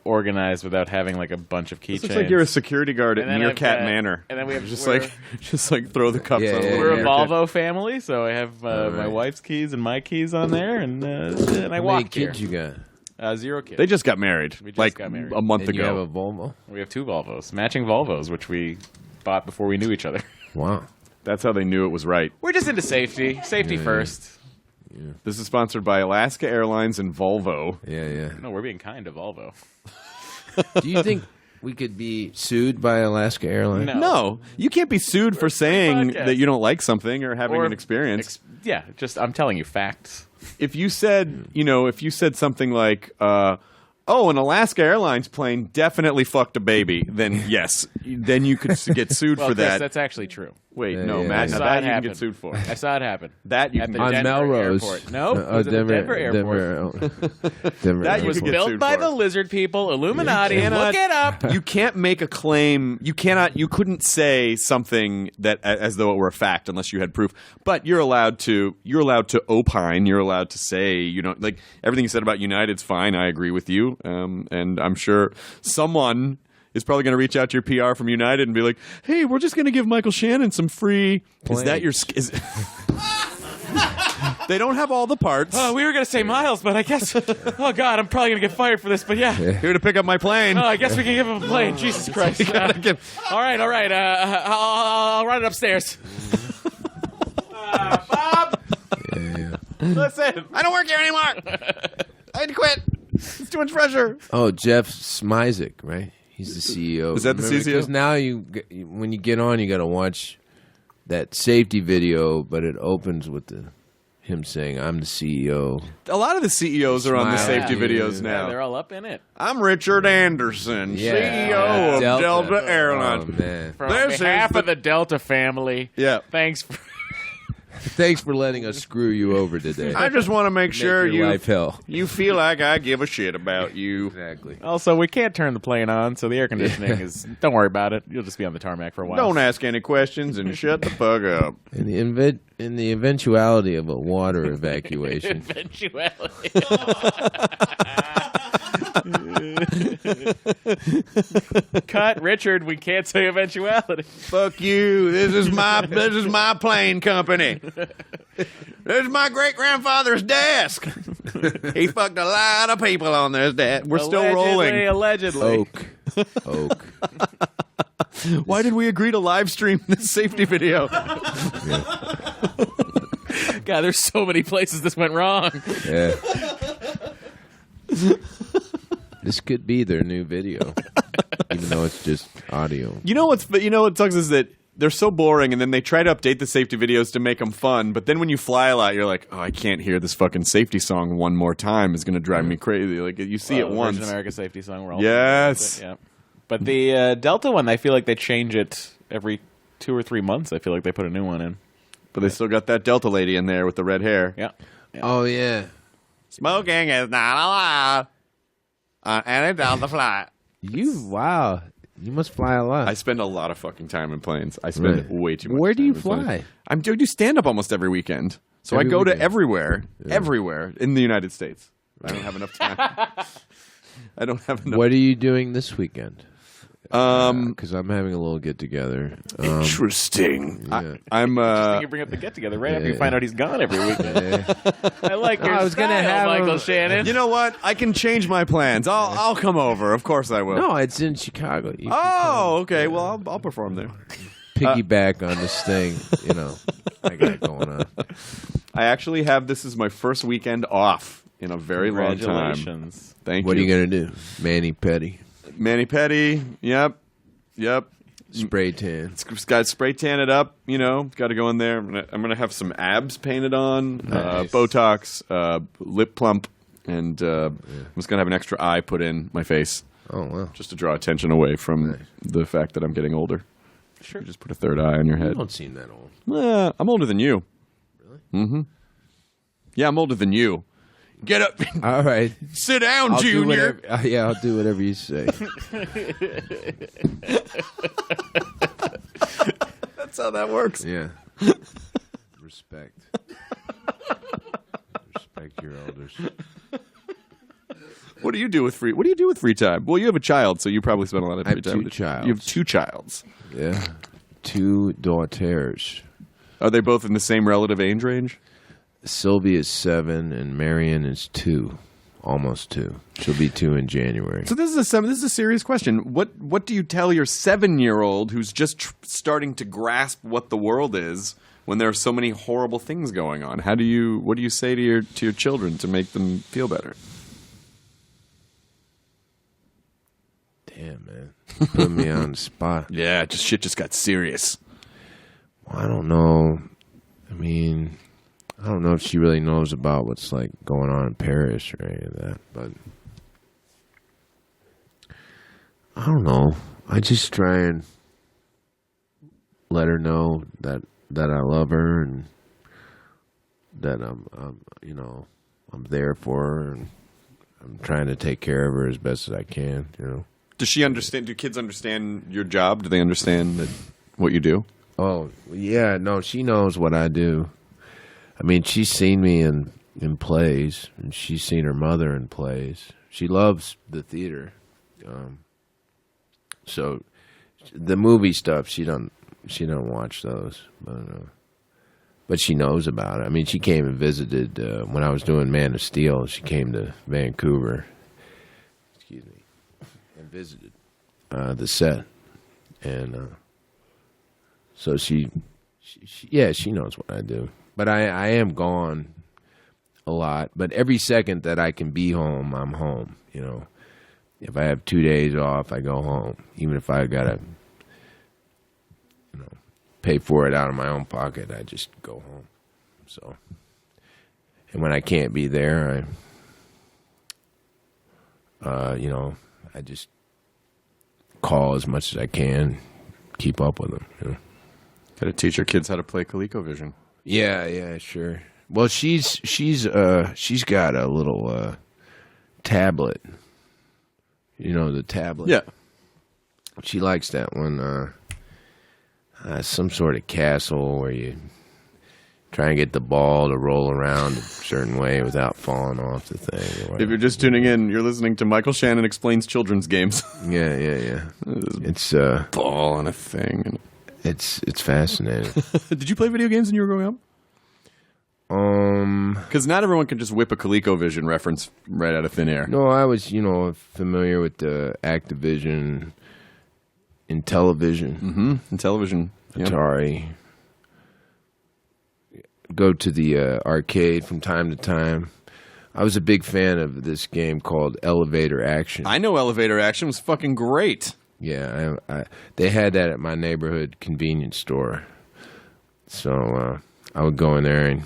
organized without having like a bunch of keychains. It looks like you're a security guard at And then Meerkat I've got- Manor. and then we have- just we're- like throw the cups Yeah, on. yeah, the We're a Meerkat. Volvo family, so I have my right. wife's keys and my keys on there, and I How many walk here. kids you got? 0 kids. They just got married. We just like got married. a month And you have ago. a Volvo? We have 2 Volvos, matching Volvos, which we bought before we knew each other. Wow. That's how they knew it was right. We're just into safety. Safety first. This is sponsored by Alaska Airlines and Volvo. Yeah. No, we're being kind to Volvo. Do you think we could be sued by Alaska Airlines? No. No, you can't be sued for saying podcast. that you don't like something or having Or an experience. Yeah, just I'm telling you facts. If you said, something like, "Oh, an Alaska Airlines plane definitely fucked a baby," then yes, then you could get sued Well, for Chris, that. that's actually true. Wait, Yeah, no, yeah, Matt, yeah. now Saw that it you can happen. get sued for. I saw it happen. That you At can the get Denver Melrose. Airport. No, it was at the Denver Airport. Denver That It you was could get built sued by for. the lizard people, Illuminati. You cannot- Look it up. You can't make a claim. You couldn't say something that as though it were a fact unless you had proof. But you're allowed to opine. You're allowed to say like everything you said about United's fine. I agree with you. And I'm sure someone is probably going to reach out to your PR from United and be like, "Hey, we're just going to give Michael Shannon some free." Is that your? They don't have all the parts. Oh, we were going to say Miles, but I guess. Oh, God, I'm probably going to get fired for this, but yeah. Here to pick up my plane. Oh, I guess we can give him a plane. Jesus Christ. All right. I'll run it upstairs. Bob, Yeah. listen. I don't work here anymore. I had to quit. It's too much pressure. Oh, Jeff Smizek, right? He's the CEO. Is that the CCO? Because now when you get on, you got to watch that safety video, but it opens with him saying, "I'm the CEO." A lot of the CEOs are on the Smile. safety Yeah. videos Yeah, now. they're all up in it. I'm Richard Anderson, CEO of Delta Airlines. Oh, man. From This behalf is the- of the Delta family, Yeah. thanks for... Thanks for letting us screw you over today. I just want to make sure Make your life hell. you feel like I give a shit about you. Exactly. Also, we can't turn the plane on, so the air conditioning is... Don't worry about it. You'll just be on the tarmac for a while. Don't ask any questions and shut the fuck up. In the eventuality of a water evacuation, Eventuality. Cut, Richard. We can't say eventuality. Fuck you. This is my plane company. This is my great grandfather's desk. He fucked a lot of people on this desk. We're still rolling. Allegedly. Oak. Why did we agree to live stream this safety video? God, there's so many places this went wrong. Yeah. This could be their new video, even though it's just audio. You know what sucks is that they're so boring, and then they try to update the safety videos to make them fun. But then when you fly a lot, you're like, "Oh, I can't hear this fucking safety song one more time. It's going to drive me crazy." Like you see it once. Virgin America safety song. We're all Yes. Yeah. But the Delta one, I feel like they change it every 2 or 3 months. I feel like they put a new one in. But they still got that Delta lady in there with the red hair. Yeah. Oh yeah. Smoking is not allowed on any Delta flight. Wow. You must fly a lot. I spend a lot of fucking time in planes. I spend Right. way too much. Where do time you in planes. fly? I do stand up almost every weekend. So Every I go weekend. to everywhere in the United States. I don't have enough time. I don't have enough. What are you doing this weekend? Um, Because I'm having a little get together. Interesting. yeah. I'm. You bring up the get together right after you find out he's gone every weekend. I like your I was style, gonna have Michael him- Shannon. You know what? I can change my plans. I'll come over. Of course I will. No, it's in Chicago. You can Oh, okay. Well, I'll perform there. piggyback on this thing. I got going on. I actually have this is my first weekend off in a very long time. Congratulations. Thank What are you. you gonna do? Mani Petty, Manny Petty. Yep. spray tan. It's got spray tan it up. Got to go in there. I'm gonna have some abs painted on, Nice. Botox, lip plump, and I'm just gonna have an extra eye put in my face. Oh, wow. Just to draw attention away from the fact that I'm getting older. Sure. You just put a third eye on your head. You don't seem that old. I'm older than you. Really? Mm-hmm. Yeah, I'm older than you. Get up. All right. Sit down, I'll Junior. I'll do whatever you say. That's how that works. Yeah. Respect. Respect your elders. What do you do with free time? Well, you have a child, so you probably spend a lot of free time. You have 2 childs. Yeah. 2 daughters. Are they both in the same relative age range? Sylvia is 7 and Marion is 2. Almost 2. She'll be 2 in January. So this is a serious question. What do you tell your 7-year-old who's just starting to grasp what the world is when there are so many horrible things going on? What do you say to your children to make them feel better? Damn, man. Put me on the spot. Yeah, shit just got serious. Well, I don't know. I mean, I don't know if she really knows about what's like going on in Paris or any of that, but I don't know. I just try and let her know that I love her and that I'm there for her and I'm trying to take care of her as best as I can, you know. Does she understand? Do kids understand your job? Do they understand what you do? Oh, yeah, no, she knows what I do. I mean, she's seen me in plays, and she's seen her mother in plays. She loves the theater. So the movie stuff, she don't watch those, but she knows about it. I mean, she came and visited when I was doing Man of Steel. She came to Vancouver. Excuse me. And visited the set, and so she knows what I do. But I am gone a lot. But every second that I can be home, I'm home. You know, if I have 2 days off, I go home. Even if I gotta, pay for it out of my own pocket, I just go home. So, and when I can't be there, I just call as much as I can, keep up with them. You know? Got to teach your kids how to play ColecoVision. Yeah, sure. Well, she's got a little tablet. You know, the tablet. Yeah. She likes that one. Some sort of castle where you try and get the ball to roll around a certain way without falling off the thing. Or whatever. If you're just tuning in, you're listening to Michael Shannon Explains Children's Games. Yeah. It's ball and a thing. It's fascinating. Did you play video games when you were growing up? Because not everyone can just whip a ColecoVision reference right out of thin air. No, I was, familiar with the Activision, Intellivision, Intellivision, Atari. Go to the arcade from time to time. I was a big fan of this game called Elevator Action. I know Elevator Action was fucking great. Yeah, they had that at my neighborhood convenience store. So I would go in there and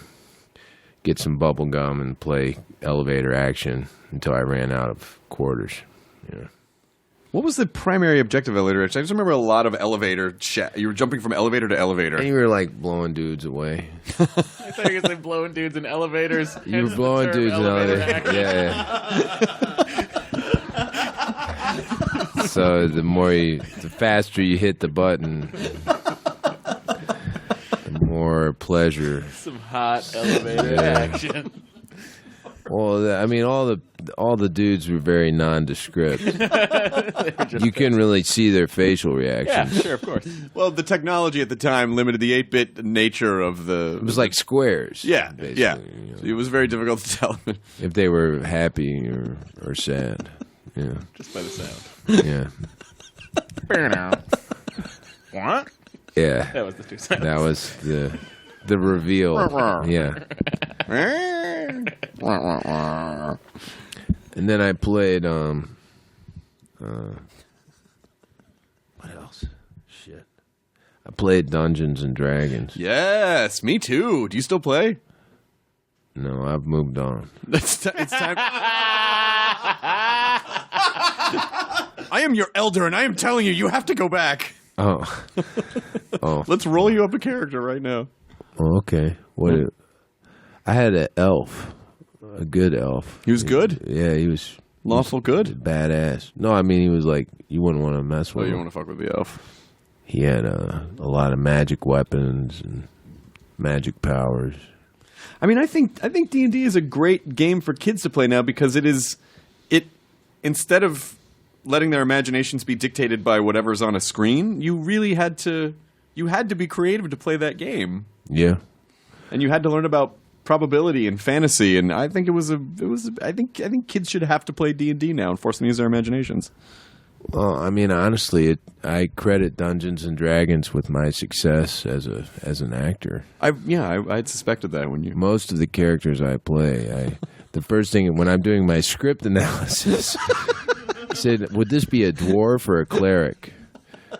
get some bubble gum and play Elevator Action until I ran out of quarters. Yeah. What was the primary objective of Elevator Action? I just remember a lot of elevator you were jumping from elevator to elevator. And you were like blowing dudes away. I thought you were going to say blowing dudes in elevators. You were blowing dudes in elevators. Yeah. So the faster you hit the button, the more pleasure. Some hot elevator action. Well, I mean, all the dudes were very nondescript. You couldn't really see their facial reactions. Yeah, sure, of course. Well, the technology at the time limited the 8-bit nature of the... It was like squares. Yeah, basically, yeah. So it was very difficult to tell if they were happy or sad. Yeah, just by the sound. Yeah. What? Yeah. That was the 2 sounds. That was the reveal. Yeah. And then I played what else? Shit. I played Dungeons and Dragons. Yes, me too. Do you still play? No, I've moved on. It's time. I am your elder, and I am telling you, you have to go back. Oh. Let's roll you up a character right now. Oh, okay. I had an elf, a good elf. He was good? Yeah, he was Lawful good? badass. No, I mean, he was like, you wouldn't want to mess with Oh, you him. want to fuck with the elf. He had a lot of magic weapons and magic powers. I mean, I think D&D is a great game for kids to play now because it instead of letting their imaginations be dictated by whatever's on a screen, you really had to be creative to play that game. Yeah. And you had to learn about probability and fantasy, and I think I think kids should have to play D&D now and force them to use their imaginations. Well, I mean, honestly, I credit Dungeons and Dragons with my success as an actor. I'd suspected that when you. Most of the characters I play, the first thing when I'm doing my script analysis, I said, would this be a dwarf or a cleric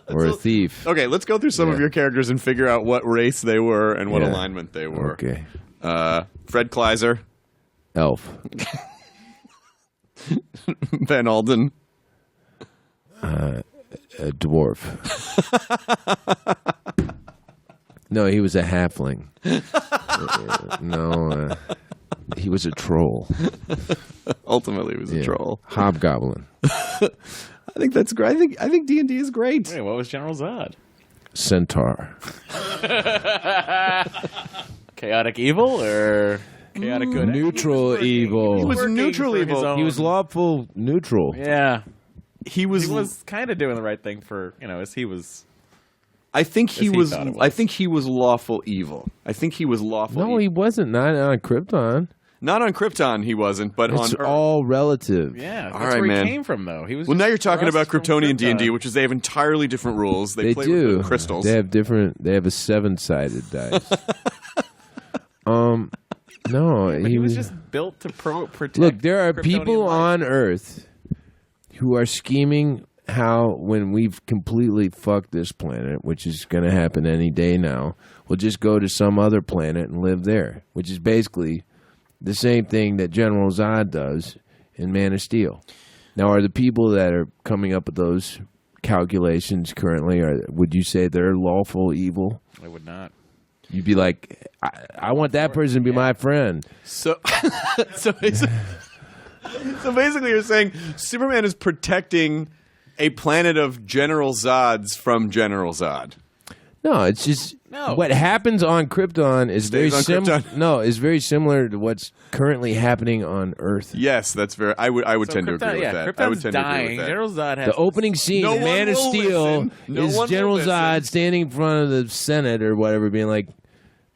or a thief? Okay, let's go through some of your characters and figure out what race they were and what alignment they were. Okay. Fred Kleiser. Elf. Van Alden. A dwarf. No, he was a halfling. No, he was a troll. Ultimately, he was a troll. Hobgoblin. I think that's great. I think D&D is great. Wait, what was General Zod? Centaur. Chaotic evil or chaotic good? Neutral evil. He was Working neutral for his evil. own- He was lawful neutral. Yeah. He He was kind of doing the right thing for, as he was. I think he As he was. thought it was. I think he was lawful evil. I think he was lawful. No, he wasn't. Not on Krypton. Not on Krypton. He wasn't, but It's on Earth. all relative. Yeah, that's All right, where man. he came from, though. He was. Well, now you're talking just about from Kryptonian D&D, Krypton. which is they have entirely different rules. They play do. with crystals. They have different. They have a 7-sided dice. No, But he was just built to protect. Look, there are Kryptonian people life. on Earth who are scheming how, when we've completely fucked this planet, which is going to happen any day now, we'll just go to some other planet and live there, which is basically the same thing that General Zod does in Man of Steel. Now, are the people that are coming up with those calculations currently, would you say they're lawful evil? I would not. You'd be like, I want that person to be my friend. So basically, you're saying Superman is protecting a planet of General Zods from General Zod. No, it's just No. what happens on Krypton is very Stays on similar. Krypton. No, is very similar to what's currently happening on Earth. Yes, that's very. I would tend to agree with that. Krypton's I would tend to agree dying. with that. General Zod has The opening scene No in Man one of will Steel listen. No is one will General listen. Zod standing in front of the Senate or whatever, being like,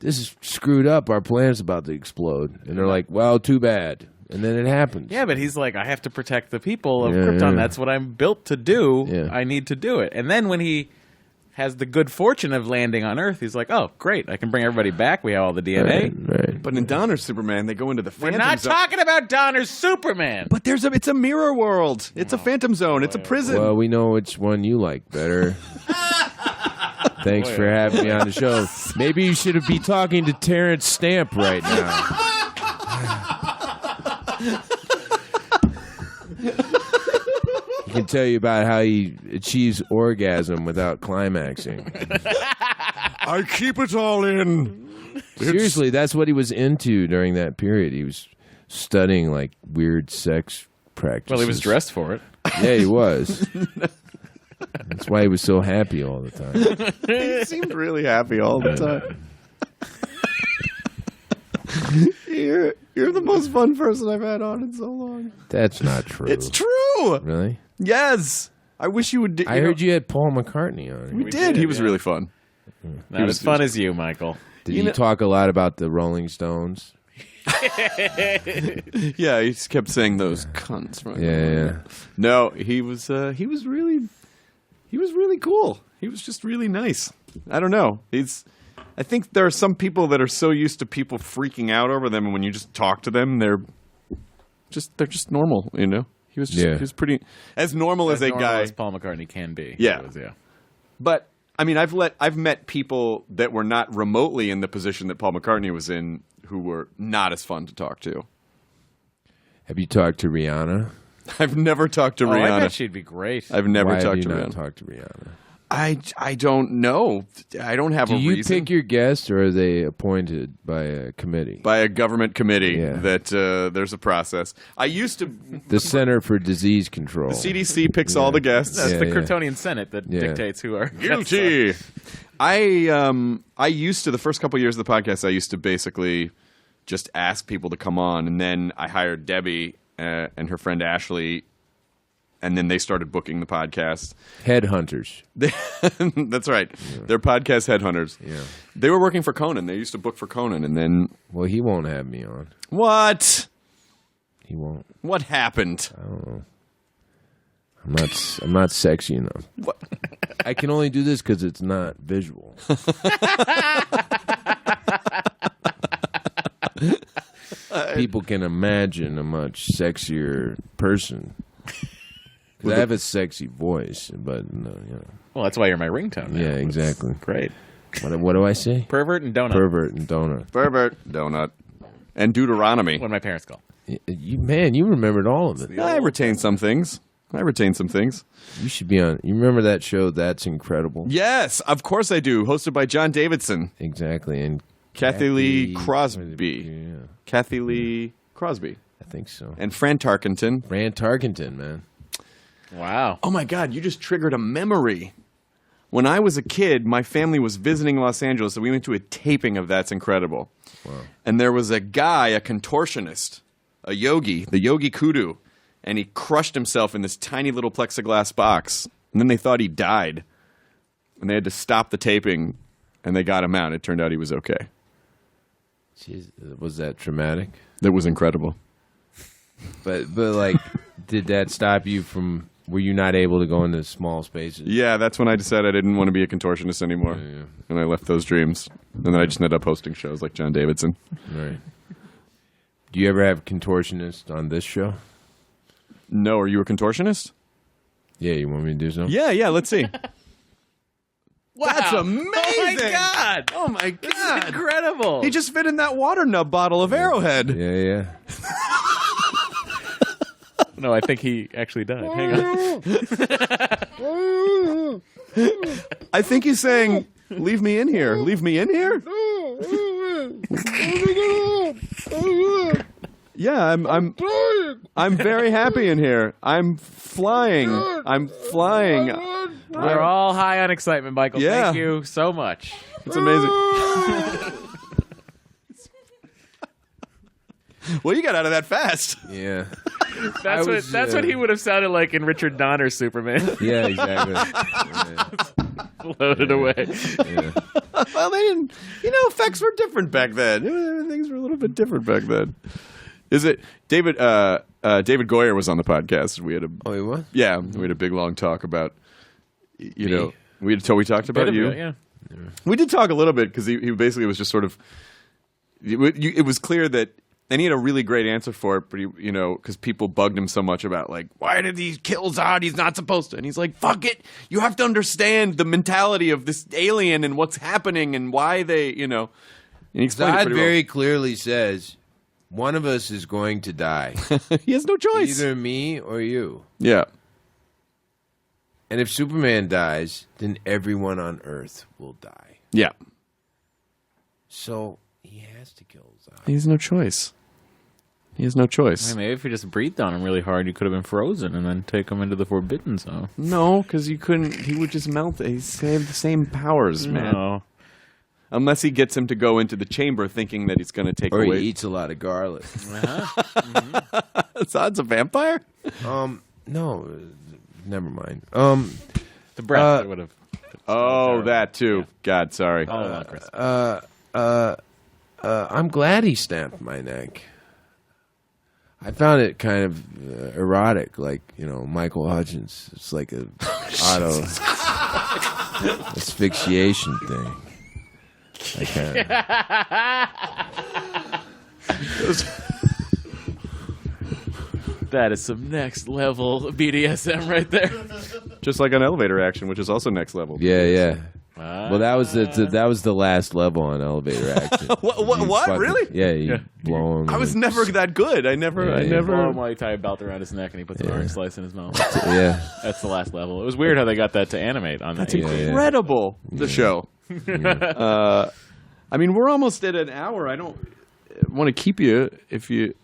"This is screwed up. Our planet's about to explode." And they're like, "Well, too bad." And then it happens. Yeah, but he's like, I have to protect the people of Yeah, Krypton. yeah. That's what I'm built to do. Yeah. I need to do it. And then when he has the good fortune of landing on Earth, he's like, oh, great. I can bring everybody back. We have all the DNA. Right. But in Donner's Superman, they go into the We're Phantom not Zone. talking about Donner's Superman. But it's a mirror world. It's a Phantom Zone. It's a prison. Well, we know which one you like better. Thanks for having me on the show. Maybe you should be talking to Terrence Stamp right now. He can tell you about how he achieves orgasm without climaxing. I keep it all in. Seriously, that's what he was into during that period. He was studying like weird sex practices. Well, he was dressed for it. Yeah, he was. That's why he was so happy all the time. He seemed really happy all the time. You're the most fun person I've had on in so long. That's not true. It's true. Really? Yes. I wish you would. I heard you had Paul McCartney on. We did. did, He was yeah. really fun. Not as fun as you, Michael. Did he talk a lot about the Rolling Stones? Yeah, he just kept saying those cunts. Right? Yeah. No, he was really cool. He was just really nice. I don't know. I think there are some people that are so used to people freaking out over them, and when you just talk to them, they're just normal. You know, he was Yeah. he was pretty as normal as a normal guy. as Paul McCartney can be. Yeah. He was, yeah. But I mean, I've met people that were not remotely in the position that Paul McCartney was in, who were not as fun to talk to. Have you talked to Rihanna? I've never talked to I Rihanna. bet she'd be great. I've never Why talked have to you not Rihanna. talked to Rihanna? I don't know. I don't have Do a you reason. pick your guests, or are they appointed by a committee? By a government committee Yeah. that there's a process. I used to. The Center for Disease Control. The CDC picks all the guests. That's Yeah, the yeah. Kryptonian Senate that Yeah. dictates who are Guilty. I used to, the first couple years of the podcast, I used to basically just ask people to come on, and then I hired Debbie and her friend Ashley, and then they started booking the podcast. Headhunters. That's right. They're podcast headhunters. Yeah. They were working for Conan. They used to book for Conan, and then Well, he won't have me on. what? He won't. What happened? I'm not sexy enough. What? I can only do this because it's not visual. People can imagine a much sexier person. 'Cause I have a sexy voice, but no, Well, that's why you're my ringtone. now. yeah, exactly. Great. What do I say? Pervert and donut. Pervert and donut. Pervert, donut, and Deuteronomy. What my parents call. You remembered all of it. I retain some things. You should be on. You remember that show? That's Incredible. Yes, of course I do. Hosted by John Davidson, Exactly, and Kathy Lee Crosby. Yeah, Kathy Lee Crosby. I think so. And Fran Tarkenton. Fran Tarkenton, man. Wow. Oh my God, you just triggered a memory. When I was a kid, my family was visiting Los Angeles, so we went to a taping of That's Incredible. Wow. And there was a guy, a contortionist, a yogi, the Yogi Kudu, and he crushed himself in this tiny little plexiglass box. And then they thought he died. And they had to stop the taping, and they got him out. It turned out he was okay. Jeez, was that traumatic? That was incredible. But like, did that stop you from? Were you not able to go into small spaces? Yeah, that's when I decided I didn't want to be a contortionist anymore. Yeah. And I left those dreams. And then I just ended up hosting shows like John Davidson. Right. Do you ever have contortionist on this show? No, are you a contortionist? Yeah, you want me to do something? Yeah, let's see. Wow. That's amazing! Oh my God. Oh my This is God! incredible. He just fit in that water nub bottle of Arrowhead. Yeah. No, I think he actually died. Hang on. I think he's saying, "Leave me in here. Leave me in here." Yeah, I'm very happy in here. I'm flying. We're all high on excitement, Michael. Yeah. Thank you so much. It's amazing. Well, you got out of that fast. Yeah. That's was, what what he would have sounded like in Richard Donner's Superman. Yeah, exactly. Yeah. Floated away. Yeah. Well, they didn't. Effects were different back then. Things were a little bit different back then. Is it David? David Goyer was on the podcast. We had a Oh, what? yeah, we had a big long talk about we talked about you. Yeah. We did talk a little bit because he basically was just sort of. It was clear that, and he had a really great answer for it, but because people bugged him so much about like, why did he kill Zod? He's not supposed to. And he's like, fuck it. You have to understand the mentality of this alien and what's happening and why they, And he explained it Zod pretty very clearly says, one of us is going to die. well. He has no choice. Either me or you. Yeah. And if Superman dies, then everyone on Earth will die. Yeah. So he has to kill Zod. He has no choice. Maybe if you just breathed on him really hard, you could have been frozen and then take him into the Forbidden Zone. No, because you couldn't. He would just melt. He have the same powers, man. No. Unless he gets him to go into the chamber thinking that he's going to take Or away. he eats a lot of garlic. Zod's a vampire? No, never mind. The breath would have. Oh, that too. God, sorry. Oh, Chris. I'm glad he snapped my neck. I found it kind of erotic, like, Michael Hutchins. It's like a auto asphyxiation thing. I kind of. That is some next level BDSM right there. Just like an elevator action, which is also next level. Yeah. Well, that was the last level on elevator action. What? Really? Yeah, you blow him. I was never that good. I never. Blow him while you tie a belt around his neck and he puts an orange slice in his mouth. Yeah. That's the last level. It was weird how they got that to animate on that. That's incredible. The show. I mean, we're almost at an hour. I don't want to keep you if you.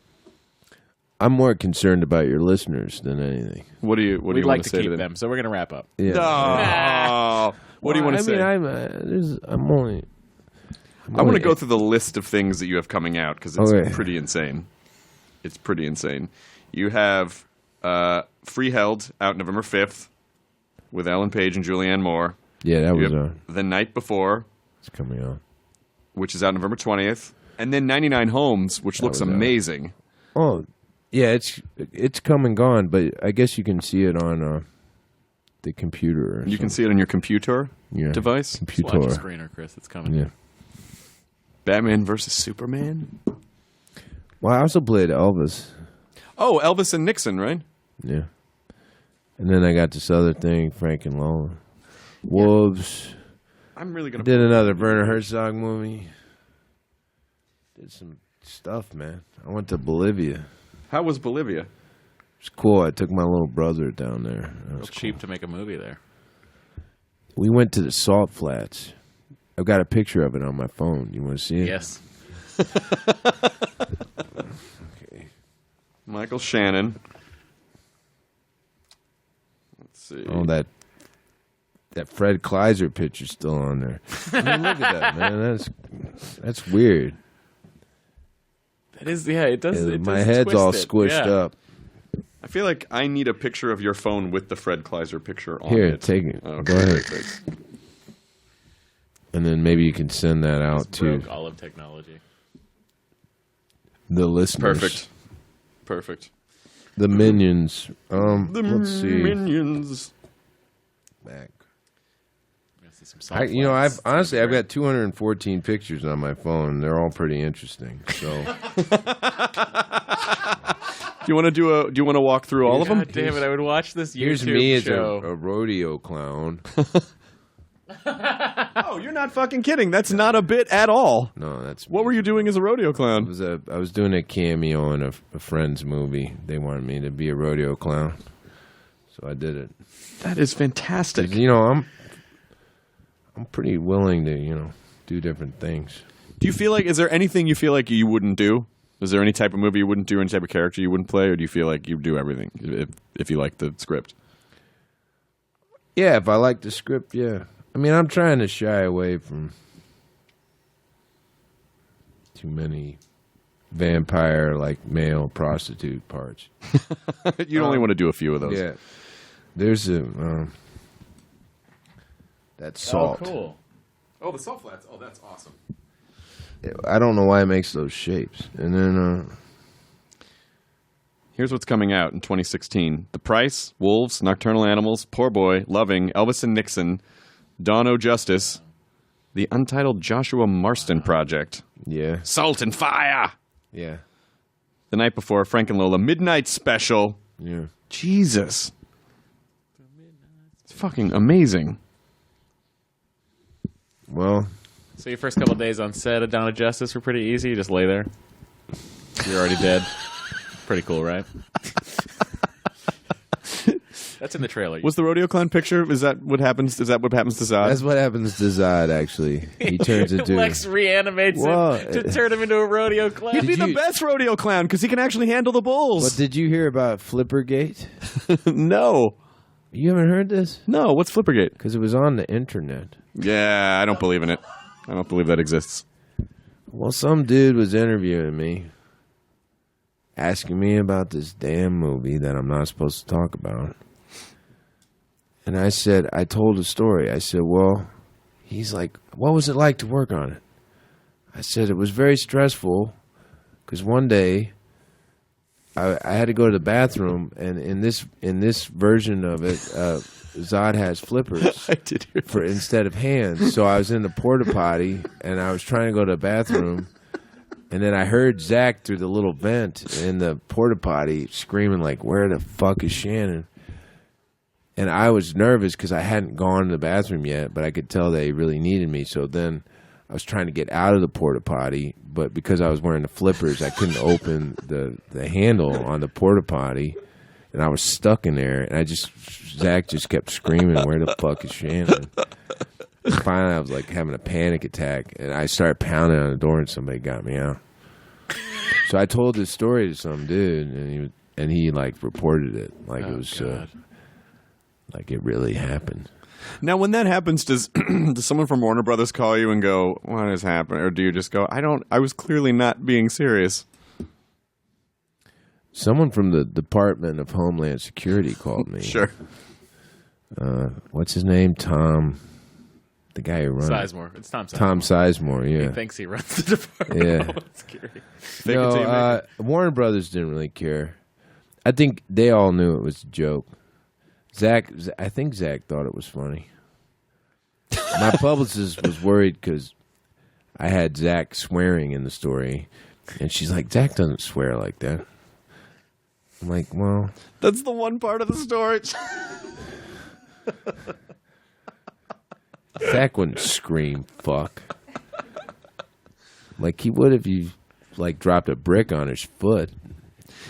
I'm more concerned about your listeners than anything. What do you We'd want like to to say keep to them, so we're going to wrap up. Yeah. Oh. What do you want to say? I want to go through the list of things that you have coming out because it's pretty insane. It's pretty insane. You have Freeheld out November 5th with Ellen Page and Julianne Moore. Yeah, that was The Night Before. It's coming out. Which is out November 20th. And then 99 Homes, which looks amazing. Oh, yeah, it's come and gone, but I guess you can see it on the computer. You can see it on your computer device? Just watch the screener, Chris. It's coming. Yeah. Batman versus Superman? Well, I also played Elvis. Oh, Elvis and Nixon, right? Yeah. And then I got this other thing, Frank and Lola. Wolves. I'm really going to... Did another Werner Herzog movie. Did some stuff, man. I went to Bolivia. How was Bolivia? It's cool. I took my little brother down there. It was cheap to make a movie there. We went to the salt flats. I've got a picture of it on my phone. You want to see it? Yes. Okay. Michael Shannon. Let's see. Oh, that Fred Kleiser picture's still on there. I mean, look at that, man. That's weird. It is. Yeah, it does. Yeah, it my does head's all twist it. squished up. I feel like I need a picture of your phone with the Fred Kleiser picture on Here, it. take it. Okay, Go ahead. great. And then maybe you can send that out to Broke all of technology. the listeners. Perfect. The Minions. Let's see. Minions. Back. Some I've got 214 pictures on my phone. They're all pretty interesting. So, Do you want to walk through all of them? God damn it! I would watch this YouTube here's me as show. a rodeo clown. Oh, you're not fucking kidding. That's not a bit at all. No, that's What were you doing as a rodeo clown? I was doing a cameo in a friend's movie. They wanted me to be a rodeo clown, so I did it. That is fantastic. I'm pretty willing to do different things. Do you feel like, is there anything you feel like you wouldn't do? Is there any type of movie you wouldn't do, any type of character you wouldn't play, or do you feel like you do everything if you like the script? Yeah, if I like the script, yeah. I mean, I'm trying to shy away from too many vampire, male prostitute parts. You only want to do a few of those. Yeah. There's that salt. Oh, cool. Oh, the salt flats. Oh, that's awesome. I don't know why it makes those shapes. And then Here's what's coming out in 2016. The Price, Wolves, Nocturnal Animals, Poor Boy, Loving, Elvis and Nixon, Dawn O' Justice, The Untitled Joshua Marston Project, yeah. Salt and Fire, Yeah. The Night Before, Frank and Lola, Midnight Special. Yeah. Jesus. It's fucking amazing. Well, So your first couple days on set of Dawn of Justice were pretty easy. You just lay there. You're already dead. Pretty cool, right? That's in the trailer. Was the rodeo clown picture? Is that what happens? Is that what happens to Zod? that's what happens to Zod, actually. He turns into... Lex reanimates him to turn him into a rodeo clown. He'd be the best rodeo clown because he can actually handle the bulls. But did you hear about Flippergate? No. You haven't heard this? No. What's Flippergate? Because it was on the internet. Yeah, I don't believe in it. I don't believe that exists. Well, some dude was interviewing me, asking me about this damn movie that I'm not supposed to talk about. And I told a story. I said, well, he's like, what was it like to work on it? I said, it was very stressful because one day I had to go to the bathroom, and in this version of it, Zod has flippers I did hear that. instead of hands. So I was in the porta potty, and I was trying to go to the bathroom, and then I heard Zach through the little vent in the porta potty screaming like, "Where the fuck is Shannon?" And I was nervous because I hadn't gone to the bathroom yet, but I could tell they really needed me. So then I was trying to get out of the porta potty, but because I was wearing the flippers, I couldn't open the handle on the porta potty, and I was stuck in there. And Zach just kept screaming, "Where the fuck is Shannon?" And finally, I was like having a panic attack, and I started pounding on the door, and somebody got me out. So I told this story to some dude, and he like reported it like it was. Like it really happened. Now, when that happens, does someone from Warner Brothers call you and go, "What has happened?" Or do you just go, I was clearly not being serious"? Someone from the Department of Homeland Security called me. Sure. What's his name? Tom. The guy who runs Sizemore. It's Tom Sizemore. Tom Sizemore, yeah. He thinks he runs the Department of Homeland Security. Warner Brothers didn't really care. I think they all knew it was a joke. I think Zach thought it was funny. My publicist was worried because I had Zach swearing in the story, and she's like, "Zach doesn't swear like that." I'm like, "Well, that's the one part of the story." Zach wouldn't scream, fuck. Like he would if you like dropped a brick on his foot.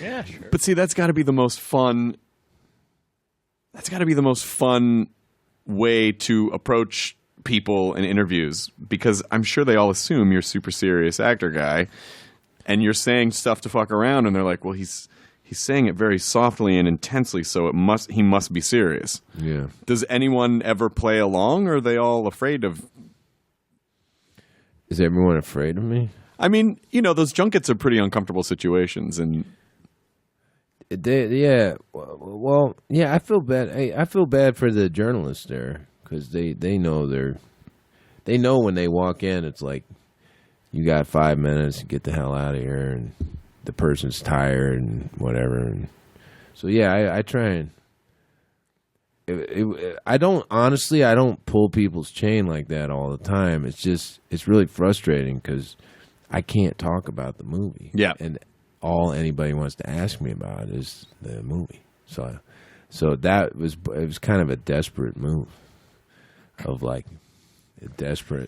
Yeah, sure. But see, that's got to be the most fun. That's got to be the most fun way to approach people in interviews, because I'm sure they all assume you're a super serious actor guy, and you're saying stuff to fuck around, and they're like, "Well, he's saying it very softly and intensely, so he must be serious." Yeah. Does anyone ever play along, or are they all afraid of? Is everyone afraid of me? I mean, those junkets are pretty uncomfortable situations, and. Yeah, well, yeah. I feel bad. I feel bad for the journalists there because they know they know when they walk in, it's like you got 5 minutes to get the hell out of here, and the person's tired and whatever. And so yeah, I try and I don't pull people's chain like that all the time. It's really frustrating because I can't talk about the movie. Yeah, and all anybody wants to ask me about is the movie. So it was kind of a desperate move of like a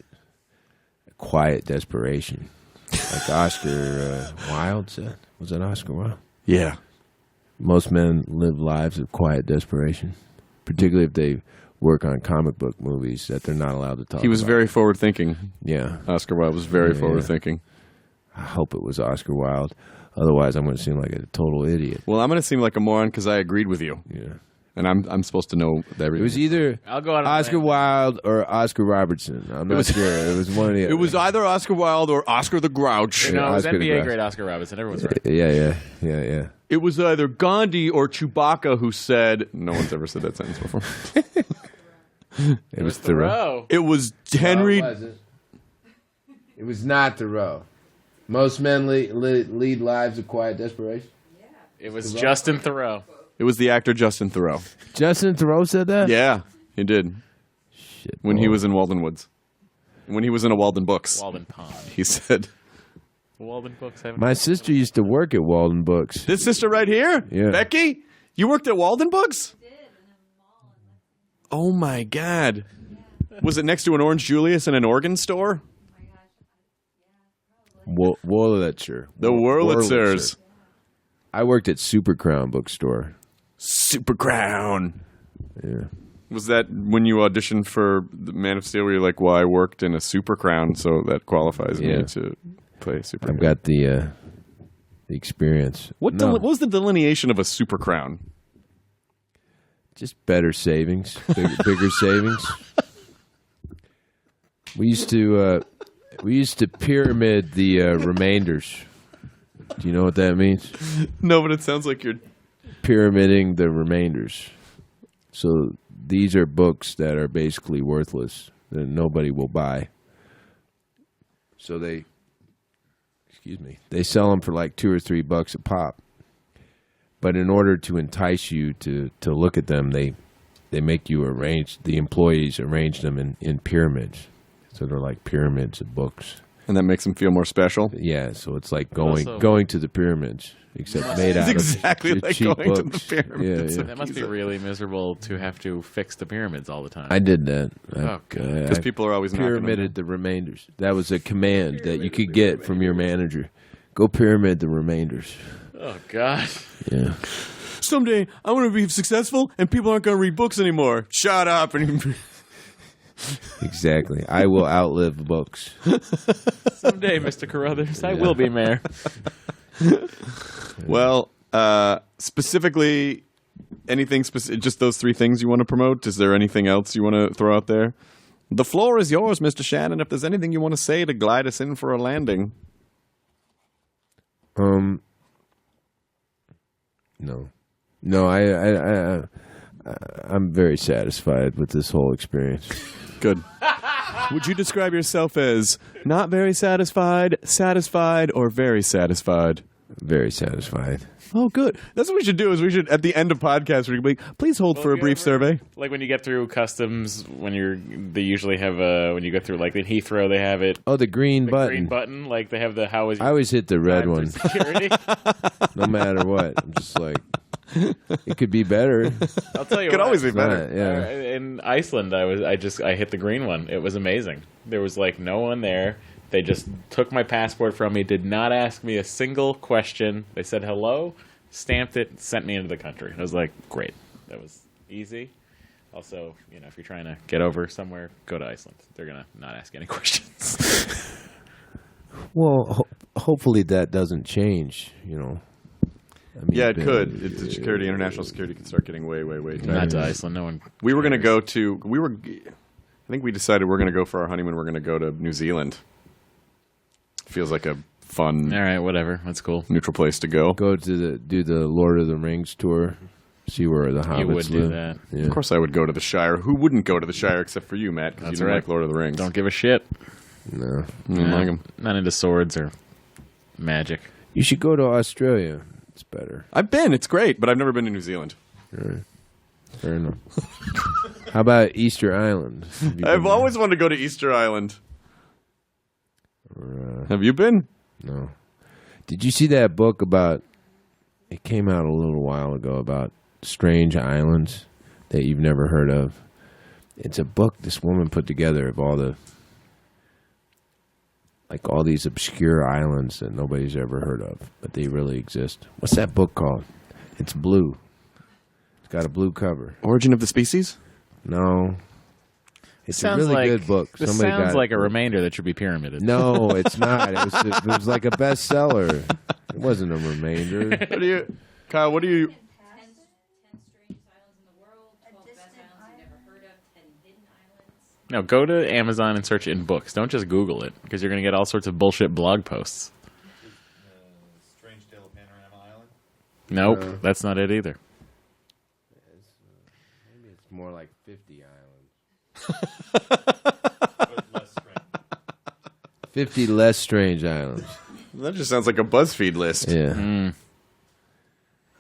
quiet desperation. Like Oscar Wilde said. Was it Oscar Wilde? Yeah. Most men live lives of quiet desperation, particularly if they work on comic book movies that they're not allowed to talk about. He was very forward-thinking. Yeah. Oscar Wilde was very forward-thinking. I hope it was Oscar Wilde. Otherwise, I'm going to seem like a total idiot. Well, I'm going to seem like a moron because I agreed with you. Yeah. And I'm supposed to know everything. It was either I'll go out Oscar Wilde or Oscar Robertson. I'm not sure. It was one of the other. It was either Oscar Wilde or Oscar the Grouch. No, it was Oscar the NBA Grouch. great Oscar Robertson. Everyone's right. Yeah. It was either Gandhi or Chewbacca who said... No one's ever said that sentence before. It was Thoreau. It was Henry... No, it wasn't. It was not Thoreau. Most men lead lives of quiet desperation. It was Justin Thoreau. It was the actor Justin Thoreau. Justin Thoreau said that? Yeah, he did. Shit. When he was in Walden Woods. When he was in a Walden Books. Walden Pond. He said... Walden Books. My sister used to work at Walden Books. This sister right here? Yeah. Becky? You worked at Walden Books? I did. Oh, my God. Was it next to an Orange Julius and an organ store? Wurlitzer. The Wurlitzers. I worked at Super Crown Bookstore. Super Crown. Yeah. Was that when you auditioned for the Man of Steel where you're like, well, I worked in a Super Crown, so that qualifies me to play Super Crown? I've got the experience. What was the delineation of a Super Crown? Just better savings, bigger savings. We used to pyramid the remainders. Do you know what that means? No, but it sounds like you're pyramiding the remainders. So these are books that are basically worthless that nobody will buy. So they sell them for like $2 or $3 a pop. But in order to entice you to look at them, they make you the employees arrange them in pyramids. So they're like pyramids of books. And that makes them feel more special. Yeah, so it's like also- going to the pyramids, except made out exactly of like cheap going to books. the pyramids. Yeah, That must be really miserable to have to fix the pyramids all the time. I did that. Oh, God. Because people are always knocking them pyramided the remainders. That was a command that you could get from your manager. Go pyramid the remainders. Oh, God. Yeah. Someday I want to be successful, and people aren't going to read books anymore. Shut up! And Exactly. I will outlive books. Someday, Mr. Carruthers, I will be mayor. well, specifically, anything specific? Just those three things you want to promote? Is there anything else you want to throw out there? The floor is yours, Mr. Shannon. If there's anything you want to say to glide us in for a landing. No. I'm very satisfied with this whole experience. Good. Would you describe yourself as not very satisfied, satisfied, or very satisfied? Very satisfied. Oh, good. That's what we should do. Is we should at the end of podcasts, we be please hold for a brief survey. Like when you get through customs, they usually have when you go through like in Heathrow, they have it. Oh, the green button. Green button, like they have the how is. I always hit the red one, security. no matter what. I'm just like, it could be better. I'll tell you, It could what, always be better. Yeah. In Iceland, I hit the green one. It was amazing. There was like no one there. They just took my passport from me, did not ask me a single question. They said hello, stamped it, sent me into the country. I was like, great. That was easy. Also, if you're trying to get over somewhere, go to Iceland. They're going to not ask any questions. Well, hopefully that doesn't change, I mean, Yeah, it could. It's security, international security could start getting way, way, way tighter. Not to Iceland. No one. We were going to go to. I think we decided we're going to go for our honeymoon. We're going to go to New Zealand. Feels like a fun, All right, whatever. That's cool. neutral place to go. Go to do the Lord of the Rings tour, see where the hobbits You would do live. that. Yeah. Of course, I would go to the Shire. Who wouldn't go to the Shire except for you, Matt? Because That's you don't right. like Lord of the Rings. Don't give a shit. No. You don't like 'em. Not into swords or magic. You should go to Australia. It's better. I've been. It's great, but I've never been to New Zealand. All right. Fair enough. How about Easter Island? Have you been I've there? always wanted to go to Easter Island. Have you been? No. Did you see that book about? It came out a little while ago about strange islands that you've never heard of. It's a book this woman put together of all these obscure islands that nobody's ever heard of, but they really exist. What's that book called? It's blue. It's got a blue cover. Origin of the Species? No. It's a Sounds really like, good book. This Somebody sounds got- like a remainder that should be pyramided. No, it's not. It was like a bestseller. It wasn't a remainder. What do you, Kyle? What do you? 10 strangest islands in the world, 12 best islands you never heard of, 10 hidden islands. No, go to Amazon and search in books. Don't just Google it, because you're going to get all sorts of bullshit blog posts. Strange Tale of Panorama Island. Nope, that's not it either. Maybe it's more like 50 islands. But less strange. 50 less strange islands. That just sounds like a BuzzFeed list. Yeah.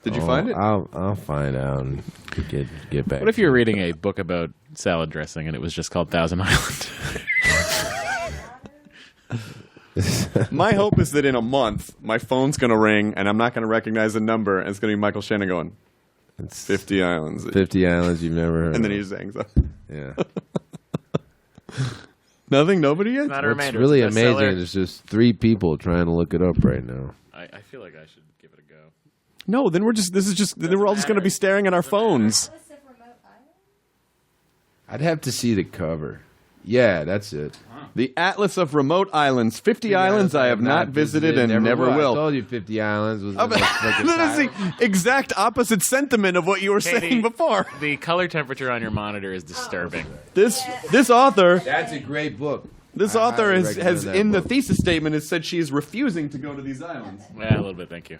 Did you find it? I'll find out and get back. What if you're reading a book about salad dressing and it was just called Thousand Island? My hope is that in a month, my phone's going to ring and I'm not going to recognize the number, and it's going to be Michael Shannon going, It's 50 islands. 50 islands you've never heard And then of. he just hangs up. Yeah. Nothing? Nobody yet? Not a What's remainder. really It's a amazing bestseller. is there's 3 people trying to look it up right now. I feel like I should give it a go. No, then then we're all just going to be staring at our phones. Atlas of Remote Island? I'd have to see the cover. Yeah, that's it. The Atlas of Remote Islands. 50 islands I have not visited and never I will. told you 50 islands was the most freaking That is silent. the exact opposite sentiment of what you were Katie, saying before. The color temperature on your monitor is disturbing. This author That's a great book. This I author highly has recommend that in the book. thesis statement has said she is refusing to go to these islands. Yeah, a little bit, thank you.